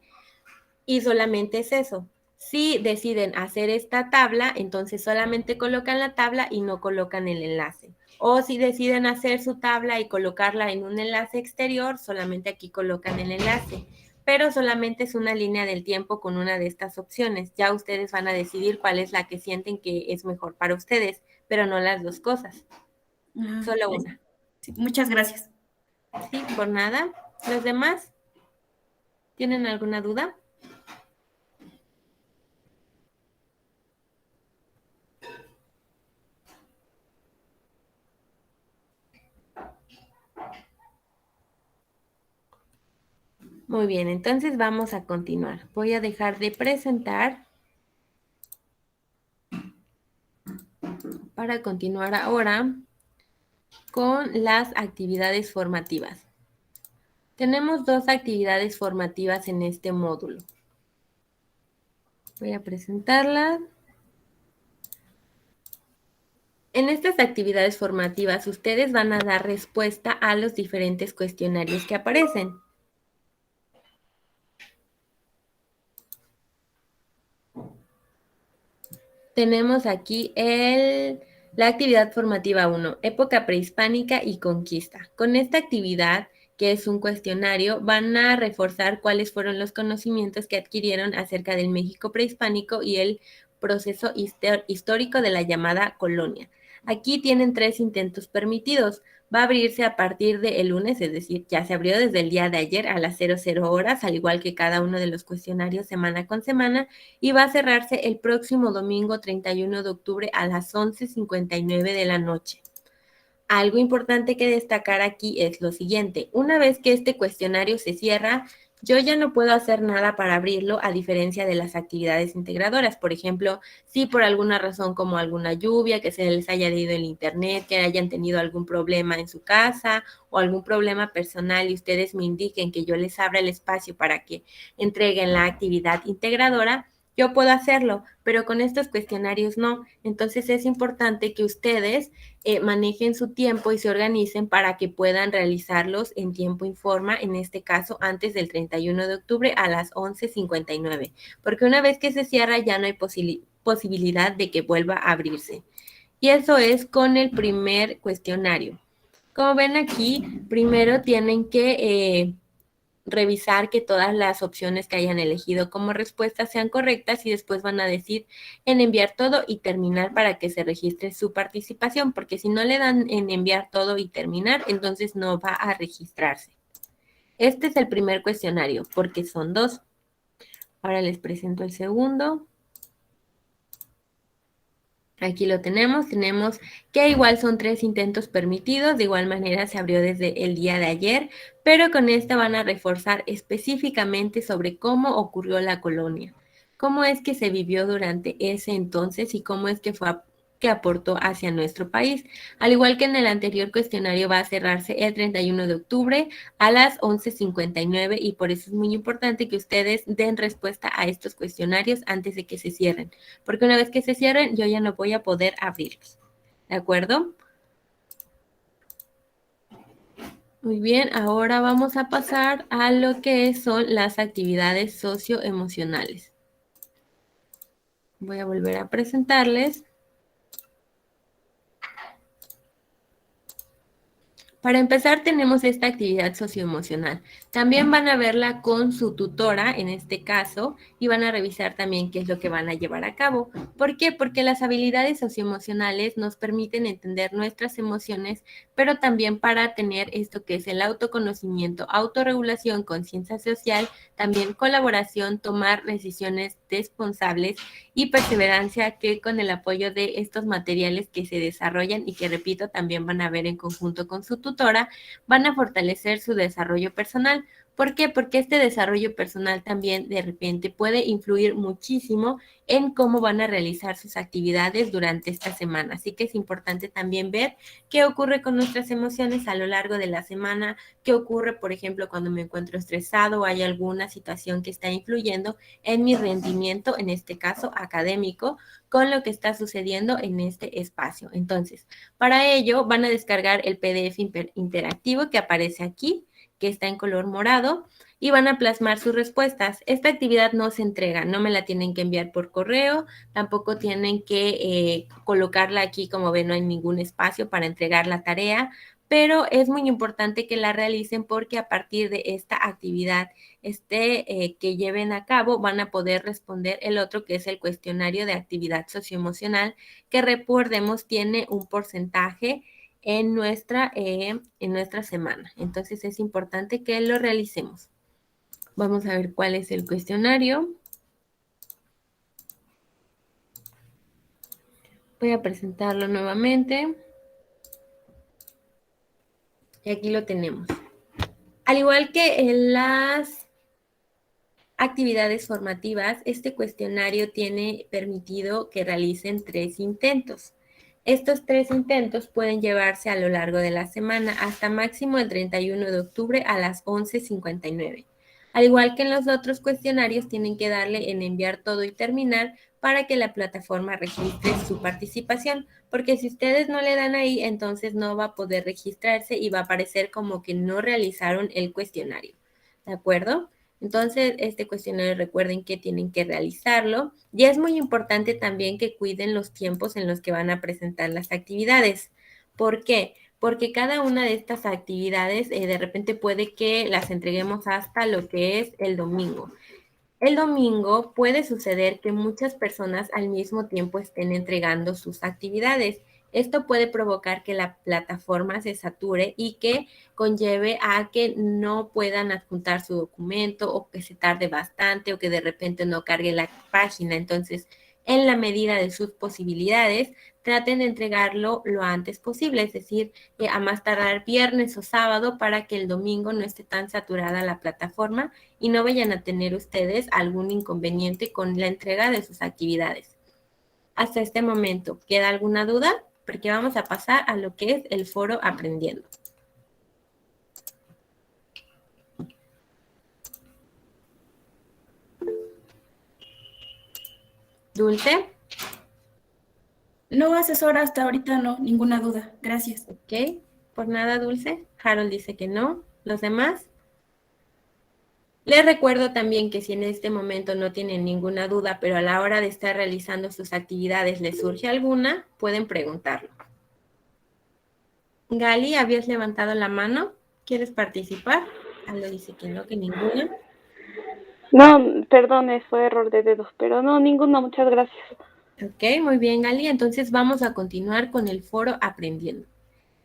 Y solamente es eso. Si deciden hacer esta tabla, entonces solamente colocan la tabla y no colocan el enlace. O si deciden hacer su tabla y colocarla en un enlace exterior, solamente aquí colocan el enlace. Pero solamente es una línea del tiempo con una de estas opciones. Ya ustedes van a decidir cuál es la que sienten que es mejor para ustedes, pero no las dos cosas. Solo una. Sí, muchas gracias. Sí, por nada. ¿Los demás tienen alguna duda? Muy bien, entonces vamos a continuar. Voy a dejar de presentar para continuar ahora con las actividades formativas. Tenemos dos actividades formativas en este módulo. Voy a presentarlas. En estas actividades formativas, ustedes van a dar respuesta a los diferentes cuestionarios que aparecen. Tenemos aquí la actividad formativa 1, época prehispánica y conquista. Con esta actividad, que es un cuestionario, van a reforzar cuáles fueron los conocimientos que adquirieron acerca del México prehispánico y el proceso histórico de la llamada colonia. Aquí tienen 3 intentos permitidos. Va a abrirse a partir del lunes, es decir, ya se abrió desde el día de ayer a las 00 horas, al igual que cada uno de los cuestionarios semana con semana, y va a cerrarse el próximo domingo 31 de octubre a las 11:59 de la noche. Algo importante que destacar aquí es lo siguiente. Una vez que este cuestionario se cierra, yo ya no puedo hacer nada para abrirlo, a diferencia de las actividades integradoras. Por ejemplo, si por alguna razón como alguna lluvia, que se les haya ido el internet, que hayan tenido algún problema en su casa o algún problema personal y ustedes me indiquen que yo les abra el espacio para que entreguen la actividad integradora, yo puedo hacerlo, pero con estos cuestionarios no. Entonces es importante que ustedes manejen su tiempo y se organicen para que puedan realizarlos en tiempo y forma, en este caso antes del 31 de octubre a las 11:59, porque una vez que se cierra ya no hay posibilidad de que vuelva a abrirse. Y eso es con el primer cuestionario. Como ven aquí, primero tienen que revisar que todas las opciones que hayan elegido como respuesta sean correctas y después van a decir en enviar todo y terminar para que se registre su participación, porque si no le dan en enviar todo y terminar, entonces no va a registrarse. Este es el primer cuestionario, porque son 2. Ahora les presento el segundo. Aquí lo tenemos que igual son 3 intentos permitidos, de igual manera se abrió desde el día de ayer, pero con esta van a reforzar específicamente sobre cómo ocurrió la colonia, cómo es que se vivió durante ese entonces y cómo es que que aportó hacia nuestro país. Al igual que en el anterior cuestionario, va a cerrarse el 31 de octubre a las 11:59 y por eso es muy importante que ustedes den respuesta a estos cuestionarios antes de que se cierren, porque una vez que se cierren yo ya no voy a poder abrirlos. ¿De acuerdo? Muy bien, ahora vamos a pasar a lo que son las actividades socioemocionales. Voy a volver a presentarles. Para empezar, tenemos esta actividad socioemocional. También van a verla con su tutora, en este caso, y van a revisar también qué es lo que van a llevar a cabo. ¿Por qué? Porque las habilidades socioemocionales nos permiten entender nuestras emociones, pero también para tener esto que es el autoconocimiento, autorregulación, conciencia social, también colaboración, tomar decisiones responsables y perseverancia, que con el apoyo de estos materiales que se desarrollan y que, repito, también van a ver en conjunto con su tutora, van a fortalecer su desarrollo personal. ¿Por qué? Porque este desarrollo personal también de repente puede influir muchísimo en cómo van a realizar sus actividades durante esta semana. Así que es importante también ver qué ocurre con nuestras emociones a lo largo de la semana, qué ocurre, por ejemplo, cuando me encuentro estresado o hay alguna situación que está influyendo en mi rendimiento, en este caso académico, con lo que está sucediendo en este espacio. Entonces, para ello van a descargar el PDF interactivo que aparece aquí, que está en color morado, y van a plasmar sus respuestas. Esta actividad no se entrega, no me la tienen que enviar por correo, tampoco tienen que colocarla aquí, como ven, no hay ningún espacio para entregar la tarea, pero es muy importante que la realicen porque a partir de esta actividad que lleven a cabo van a poder responder el otro, que es el cuestionario de actividad socioemocional, que recordemos tiene un porcentaje en nuestra semana. Entonces es importante que lo realicemos. Vamos a ver cuál es el cuestionario. Voy a presentarlo nuevamente. Y aquí lo tenemos. Al igual que en las actividades formativas, este cuestionario tiene permitido que realicen 3 intentos. Estos 3 intentos pueden llevarse a lo largo de la semana hasta máximo el 31 de octubre a las 11:59. Al igual que en los otros cuestionarios, tienen que darle en enviar todo y terminar para que la plataforma registre su participación, porque si ustedes no le dan ahí, entonces no va a poder registrarse y va a aparecer como que no realizaron el cuestionario. ¿De acuerdo? Entonces, este cuestionario recuerden que tienen que realizarlo. Y es muy importante también que cuiden los tiempos en los que van a presentar las actividades. ¿Por qué? Porque cada una de estas actividades de repente puede que las entreguemos hasta lo que es el domingo. El domingo puede suceder que muchas personas al mismo tiempo estén entregando sus actividades. Esto puede provocar que la plataforma se sature y que conlleve a que no puedan adjuntar su documento o que se tarde bastante o que de repente no cargue la página. Entonces, en la medida de sus posibilidades, traten de entregarlo lo antes posible, es decir, a más tardar viernes o sábado para que el domingo no esté tan saturada la plataforma y no vayan a tener ustedes algún inconveniente con la entrega de sus actividades. Hasta este momento, ¿queda alguna duda? Porque vamos a pasar a lo que es el foro aprendiendo. Dulce. No, asesora, hasta ahorita no, ninguna duda. Gracias. Ok, por nada, Dulce. Harold dice que no. ¿Los demás? Les recuerdo también que si en este momento no tienen ninguna duda, pero a la hora de estar realizando sus actividades les surge alguna, pueden preguntarlo. Gali, habías levantado la mano. ¿Quieres participar? Aldo dice que no, que ninguna. No, perdone, fue error de dedos, pero no, ninguna, muchas gracias. Ok, muy bien, Gali. Entonces vamos a continuar con el foro aprendiendo.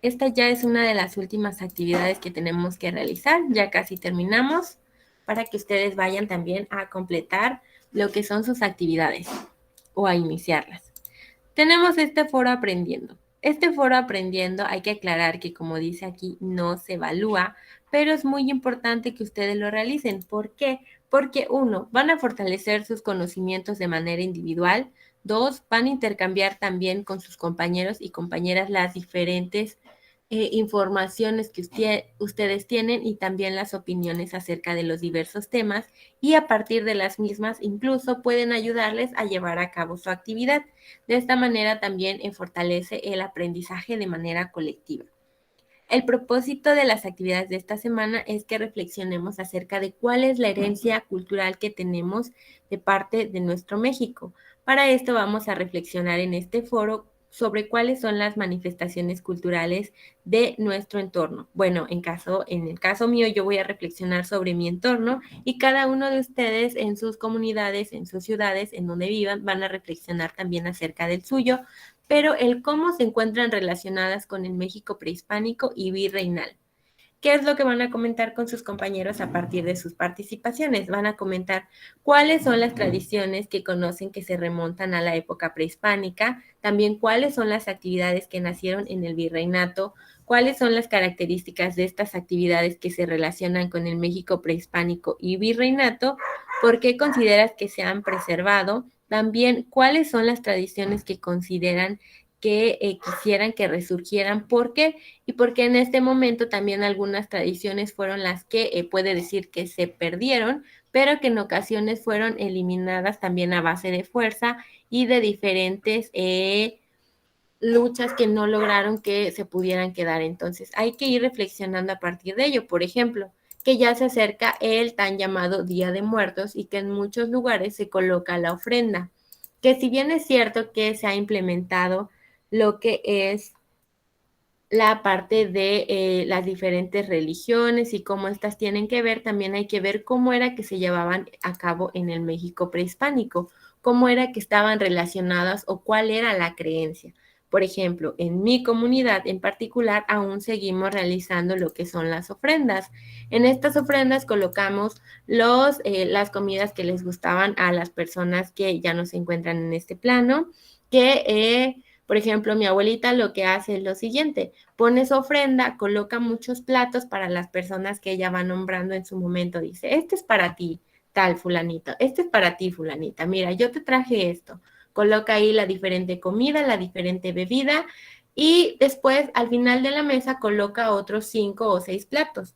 Esta ya es una de las últimas actividades que tenemos que realizar. Ya casi terminamos para que ustedes vayan también a completar lo que son sus actividades o a iniciarlas. Tenemos este foro aprendiendo. Este foro aprendiendo hay que aclarar que, como dice aquí, no se evalúa, pero es muy importante que ustedes lo realicen. ¿Por qué? Porque 1, van a fortalecer sus conocimientos de manera individual. 2, van a intercambiar también con sus compañeros y compañeras las diferentes informaciones que ustedes tienen y también las opiniones acerca de los diversos temas y a partir de las mismas incluso pueden ayudarles a llevar a cabo su actividad. De esta manera también fortalece el aprendizaje de manera colectiva. El propósito de las actividades de esta semana es que reflexionemos acerca de cuál es la herencia cultural que tenemos de parte de nuestro México. Para esto vamos a reflexionar en este foro sobre cuáles son las manifestaciones culturales de nuestro entorno. Bueno, en el caso mío, yo voy a reflexionar sobre mi entorno y cada uno de ustedes en sus comunidades, en sus ciudades, en donde vivan, van a reflexionar también acerca del suyo, pero el cómo se encuentran relacionadas con el México prehispánico y virreinal. ¿Qué es lo que van a comentar con sus compañeros a partir de sus participaciones? Van a comentar cuáles son las tradiciones que conocen que se remontan a la época prehispánica, también cuáles son las actividades que nacieron en el virreinato, cuáles son las características de estas actividades que se relacionan con el México prehispánico y virreinato, por qué consideras que se han preservado, también cuáles son las tradiciones que consideran que quisieran que resurgieran, ¿por qué? Y porque en este momento también algunas tradiciones fueron las que puede decir que se perdieron, pero que en ocasiones fueron eliminadas también a base de fuerza y de diferentes luchas que no lograron que se pudieran quedar. Entonces hay que ir reflexionando a partir de ello. Por ejemplo, que ya se acerca el tan llamado Día de Muertos y que en muchos lugares se coloca la ofrenda, que si bien es cierto que se ha implementado lo que es la parte de las diferentes religiones y cómo estas tienen que ver, también hay que ver cómo era que se llevaban a cabo en el México prehispánico, cómo era que estaban relacionadas o cuál era la creencia. Por ejemplo, en mi comunidad en particular aún seguimos realizando lo que son las ofrendas. En estas ofrendas colocamos las comidas que les gustaban a las personas que ya no se encuentran en este plano, por ejemplo, mi abuelita lo que hace es lo siguiente: pone su ofrenda, coloca muchos platos para las personas que ella va nombrando en su momento. Dice, este es para ti, tal, fulanito, este es para ti, fulanita, mira, yo te traje esto. Coloca ahí la diferente comida, la diferente bebida y después al final de la mesa coloca otros 5 o 6 platos.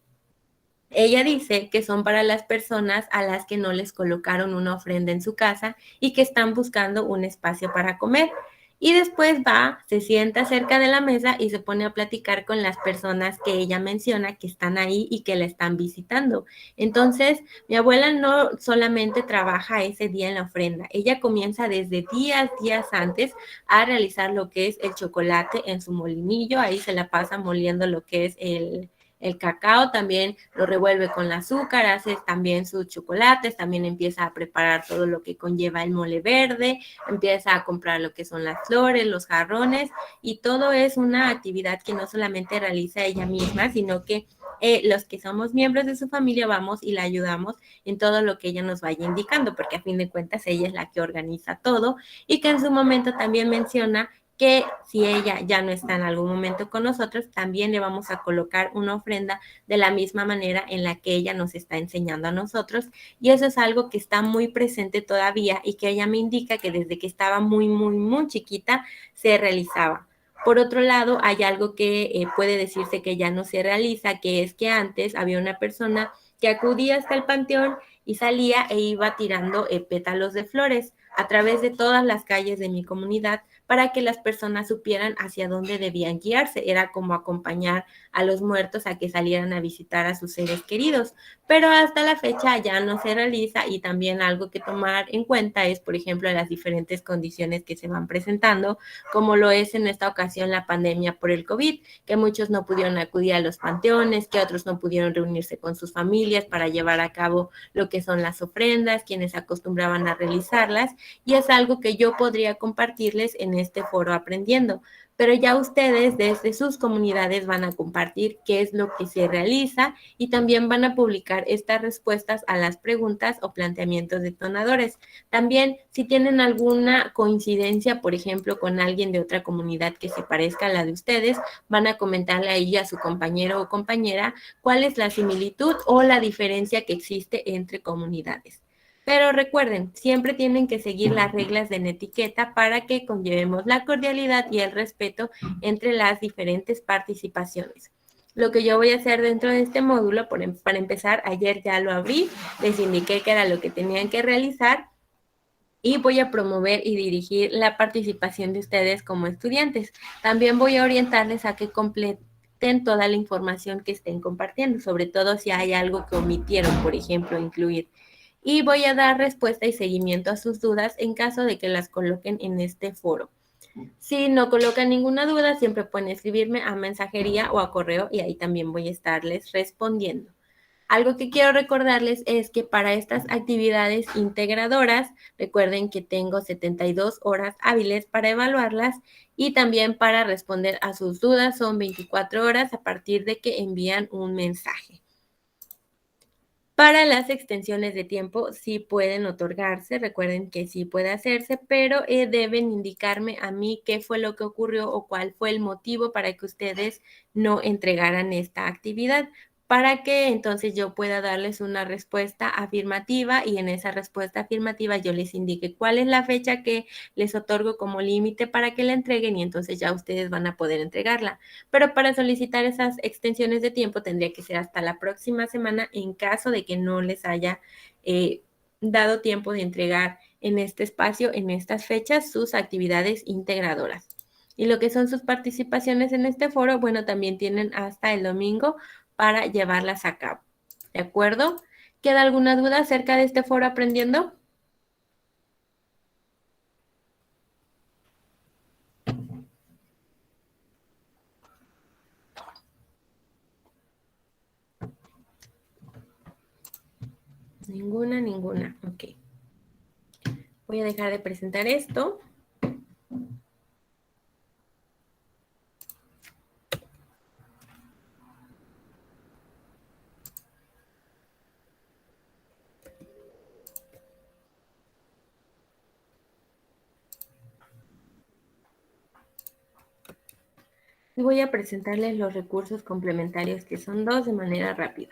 Ella dice que son para las personas a las que no les colocaron una ofrenda en su casa y que están buscando un espacio para comer. Y después va, se sienta cerca de la mesa y se pone a platicar con las personas que ella menciona que están ahí y que la están visitando. Entonces, mi abuela no solamente trabaja ese día en la ofrenda, ella comienza desde días antes a realizar lo que es el chocolate en su molinillo, ahí se la pasa moliendo lo que es el cacao, también lo revuelve con el azúcar, hace también sus chocolates, también empieza a preparar todo lo que conlleva el mole verde, empieza a comprar lo que son las flores, los jarrones, y todo es una actividad que no solamente realiza ella misma, sino que los que somos miembros de su familia vamos y la ayudamos en todo lo que ella nos vaya indicando, porque a fin de cuentas ella es la que organiza todo y que en su momento también menciona que si ella ya no está en algún momento con nosotros, también le vamos a colocar una ofrenda de la misma manera en la que ella nos está enseñando a nosotros. Y eso es algo que está muy presente todavía y que ella me indica que desde que estaba muy chiquita se realizaba. Por otro lado, hay algo que puede decirse que ya no se realiza, que es que antes había una persona que acudía hasta el panteón y salía e iba tirando pétalos de flores a través de todas las calles de mi comunidad para que las personas supieran hacia dónde debían guiarse. Era como acompañar a los muertos a que salieran a visitar a sus seres queridos. Pero hasta la fecha ya no se realiza y también algo que tomar en cuenta es, por ejemplo, las diferentes condiciones que se van presentando, como lo es en esta ocasión la pandemia por el COVID, que muchos no pudieron acudir a los panteones, que otros no pudieron reunirse con sus familias para llevar a cabo lo que son las ofrendas, quienes acostumbraban a realizarlas, y es algo que yo podría compartirles en este foro aprendiendo, pero ya ustedes desde sus comunidades van a compartir qué es lo que se realiza y también van a publicar estas respuestas a las preguntas o planteamientos detonadores. También, si tienen alguna coincidencia, por ejemplo, con alguien de otra comunidad que se parezca a la de ustedes, van a comentarle a ella, a su compañero o compañera, cuál es la similitud o la diferencia que existe entre comunidades. Pero recuerden, siempre tienen que seguir las reglas de etiqueta para que conllevemos la cordialidad y el respeto entre las diferentes participaciones. Lo que yo voy a hacer dentro de este módulo, para empezar, ayer ya lo abrí, les indiqué que era lo que tenían que realizar y voy a promover y dirigir la participación de ustedes como estudiantes. También voy a orientarles a que completen toda la información que estén compartiendo, sobre todo si hay algo que omitieron, por ejemplo, incluir. Y voy a dar respuesta y seguimiento a sus dudas en caso de que las coloquen en este foro. Si no colocan ninguna duda, siempre pueden escribirme a mensajería o a correo y ahí también voy a estarles respondiendo. Algo que quiero recordarles es que para estas actividades integradoras, recuerden que tengo 72 horas hábiles para evaluarlas y también para responder a sus dudas son 24 horas a partir de que envían un mensaje. Para las extensiones de tiempo sí pueden otorgarse, recuerden que sí puede hacerse, pero deben indicarme a mí qué fue lo que ocurrió o cuál fue el motivo para que ustedes no entregaran esta actividad, para que entonces yo pueda darles una respuesta afirmativa y en esa respuesta afirmativa yo les indique cuál es la fecha que les otorgo como límite para que la entreguen y entonces ya ustedes van a poder entregarla. Pero para solicitar esas extensiones de tiempo tendría que ser hasta la próxima semana en caso de que no les haya dado tiempo de entregar en este espacio, en estas fechas, sus actividades integradoras. Y lo que son sus participaciones en este foro, bueno, también tienen hasta el domingo para llevarlas a cabo. ¿De acuerdo? ¿Queda alguna duda acerca de este foro aprendiendo? Ninguna. Ok. Voy a dejar de presentar esto. Y voy a presentarles los recursos complementarios, que son dos, de manera rápida.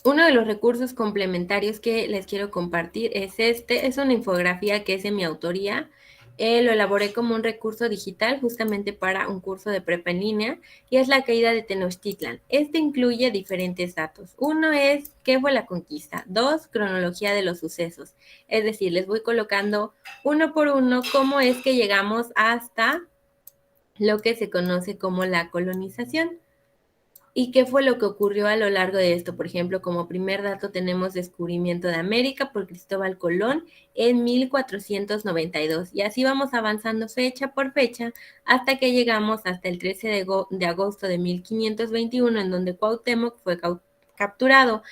Uno de los recursos complementarios que les quiero compartir es es una infografía que es de mi autoría. Lo elaboré como un recurso digital justamente para un curso de prepa en línea y es la caída de Tenochtitlan. Este incluye diferentes datos. Uno es qué fue la conquista. Dos, cronología de los sucesos. Es decir, les voy colocando uno por uno cómo es que llegamos hasta lo que se conoce como la colonización. ¿Y qué fue lo que ocurrió a lo largo de esto? Por ejemplo, como primer dato tenemos descubrimiento de América por Cristóbal Colón en 1492. Y así vamos avanzando fecha por fecha hasta que llegamos hasta el 13 de agosto de 1521, en donde Cuauhtémoc fue capturado.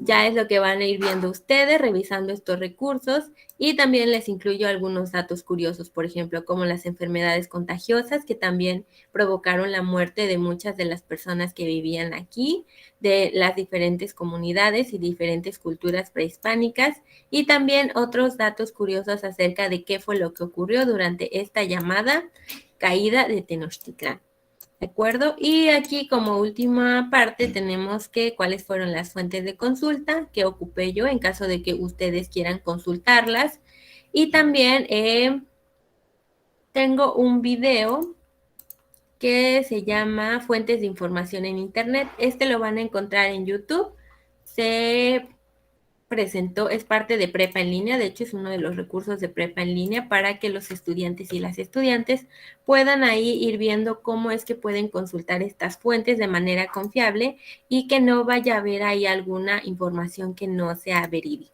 Ya es lo que van a ir viendo ustedes revisando estos recursos y también les incluyo algunos datos curiosos, por ejemplo, como las enfermedades contagiosas que también provocaron la muerte de muchas de las personas que vivían aquí, de las diferentes comunidades y diferentes culturas prehispánicas y también otros datos curiosos acerca de qué fue lo que ocurrió durante esta llamada caída de Tenochtitlán. ¿De acuerdo? Y aquí como última parte tenemos que cuáles fueron las fuentes de consulta que ocupé yo en caso de que ustedes quieran consultarlas. Y también tengo un video que se llama Fuentes de Información en Internet. Este lo van a encontrar en YouTube. Se presentó, es parte de Prepa en Línea, de hecho es uno de los recursos de Prepa en Línea para que los estudiantes y las estudiantes puedan ahí ir viendo cómo es que pueden consultar estas fuentes de manera confiable y que no vaya a haber ahí alguna información que no sea verídica.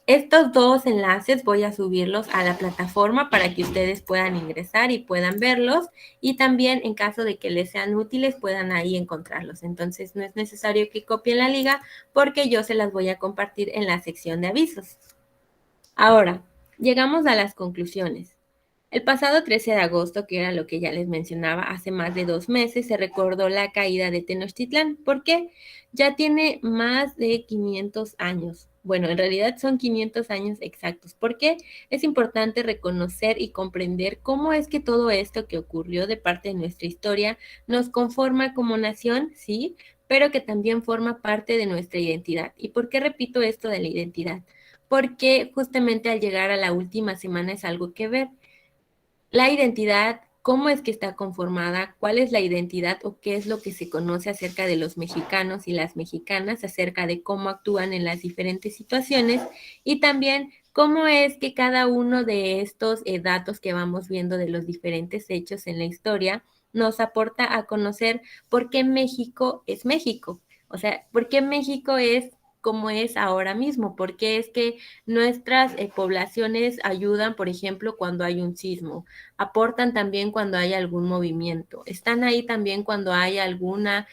Estos dos enlaces voy a subirlos a la plataforma para que ustedes puedan ingresar y puedan verlos y también en caso de que les sean útiles puedan ahí encontrarlos. Entonces no es necesario que copien la liga porque yo se las voy a compartir en la sección de avisos. Ahora, llegamos a las conclusiones. El pasado 13 de agosto, que era lo que ya les mencionaba, hace más de 2 meses se recordó la caída de Tenochtitlán. ¿Por qué? Ya tiene más de 500 años. Bueno, en realidad son 500 años exactos. ¿Por qué? Es importante reconocer y comprender cómo es que todo esto que ocurrió de parte de nuestra historia nos conforma como nación, sí, pero que también forma parte de nuestra identidad. ¿Y por qué repito esto de la identidad? Porque justamente al llegar a la última semana es algo que ver. La identidad, cómo es que está conformada, cuál es la identidad o qué es lo que se conoce acerca de los mexicanos y las mexicanas, acerca de cómo actúan en las diferentes situaciones y también cómo es que cada uno de estos datos que vamos viendo de los diferentes hechos en la historia nos aporta a conocer por qué México es México. O sea, por qué México es como es ahora mismo, porque es que nuestras poblaciones ayudan, por ejemplo, cuando hay un sismo, aportan también cuando hay algún movimiento, están ahí también cuando hay alguna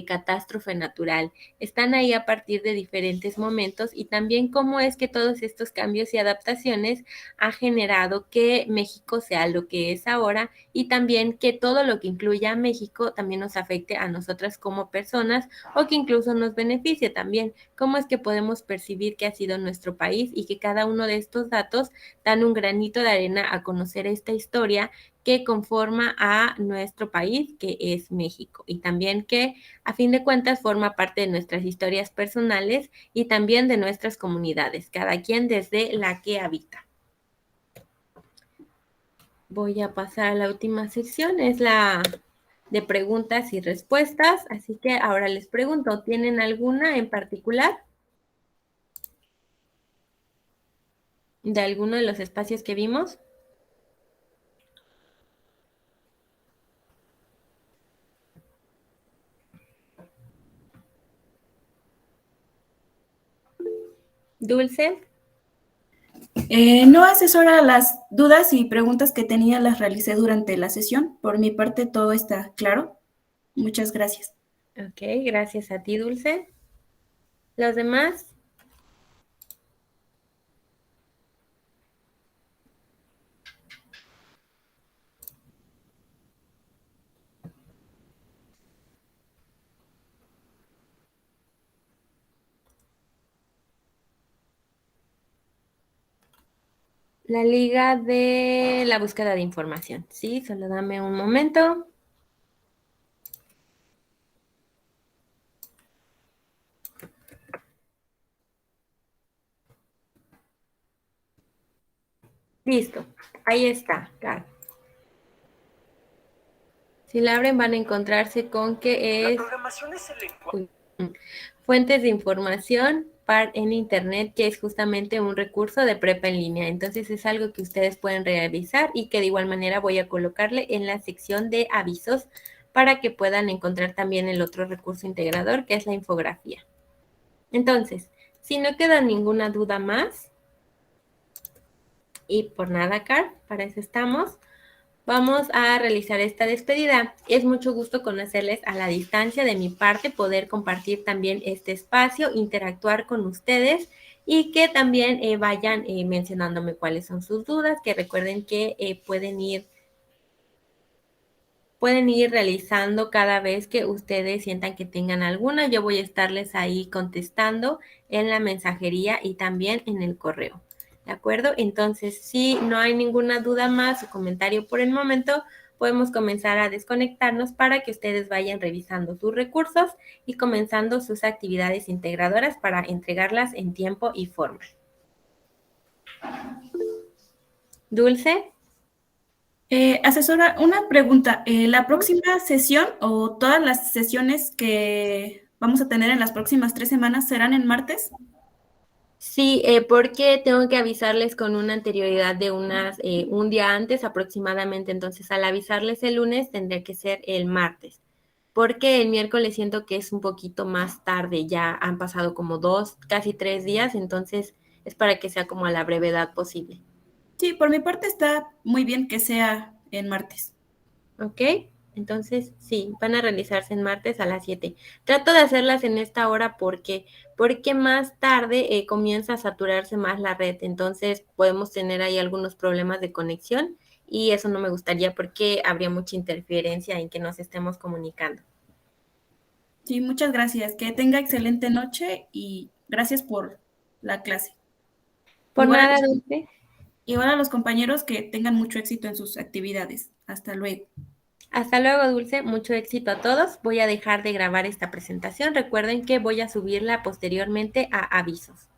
catástrofe natural, están ahí a partir de diferentes momentos y también cómo es que todos estos cambios y adaptaciones ha generado que México sea lo que es ahora y también que todo lo que incluya a México también nos afecte a nosotras como personas o que incluso nos beneficie también, cómo es que podemos percibir que ha sido nuestro país y que cada uno de estos datos dan un granito de arena a conocer esta historia que conforma a nuestro país, que es México, y también que a fin de cuentas forma parte de nuestras historias personales y también de nuestras comunidades, cada quien desde la que habita. Voy a pasar a la última sección, es la de preguntas y respuestas, así que ahora les pregunto, ¿tienen alguna en particular? ¿De alguno de los espacios que vimos? Dulce. No, asesora, las dudas y preguntas que tenía las realicé durante la sesión. Por mi parte, todo está claro. Muchas gracias. Ok, gracias a ti, Dulce. ¿Los demás? La liga de la búsqueda de información. Sí, solo dame un momento. Listo, ahí está, Kat. Si la abren van a encontrarse con que es... La programación es el lenguaje. Fuentes de información en Internet, que es justamente un recurso de prepa en línea. Entonces es algo que ustedes pueden revisar y que de igual manera voy a colocarle en la sección de avisos para que puedan encontrar también el otro recurso integrador, que es la infografía. Entonces, si no queda ninguna duda más, y por nada, Car, para eso estamos, vamos a realizar esta despedida. Es mucho gusto conocerles a la distancia de mi parte, poder compartir también este espacio, interactuar con ustedes y que también vayan mencionándome cuáles son sus dudas, que recuerden que pueden ir realizando cada vez que ustedes sientan que tengan alguna. Yo voy a estarles ahí contestando en la mensajería y también en el correo. ¿De acuerdo? Entonces, si no hay ninguna duda más o comentario por el momento, podemos comenzar a desconectarnos para que ustedes vayan revisando sus recursos y comenzando sus actividades integradoras para entregarlas en tiempo y forma. Dulce. Asesora, una pregunta. ¿La próxima sesión o todas las sesiones que vamos a tener en las próximas 3 semanas serán en martes? Sí, porque tengo que avisarles con una anterioridad de un día antes aproximadamente. Entonces, al avisarles el lunes, tendría que ser el martes. Porque el miércoles siento que es un poquito más tarde. Ya han pasado como 2, casi 3 días. Entonces, es para que sea como a la brevedad posible. Sí, por mi parte está muy bien que sea en martes. ¿Ok? Entonces, sí, van a realizarse en martes a las 7. Trato de hacerlas en esta hora porque más tarde comienza a saturarse más la red. Entonces, podemos tener ahí algunos problemas de conexión y eso no me gustaría porque habría mucha interferencia en que nos estemos comunicando. Sí, muchas gracias. Que tenga excelente noche y gracias por la clase. Por Igual a nada, los, Dulce. igual a los compañeros que tengan mucho éxito en sus actividades. Hasta luego. Hasta luego, Dulce. Mucho éxito a todos. Voy a dejar de grabar esta presentación. Recuerden que voy a subirla posteriormente a avisos.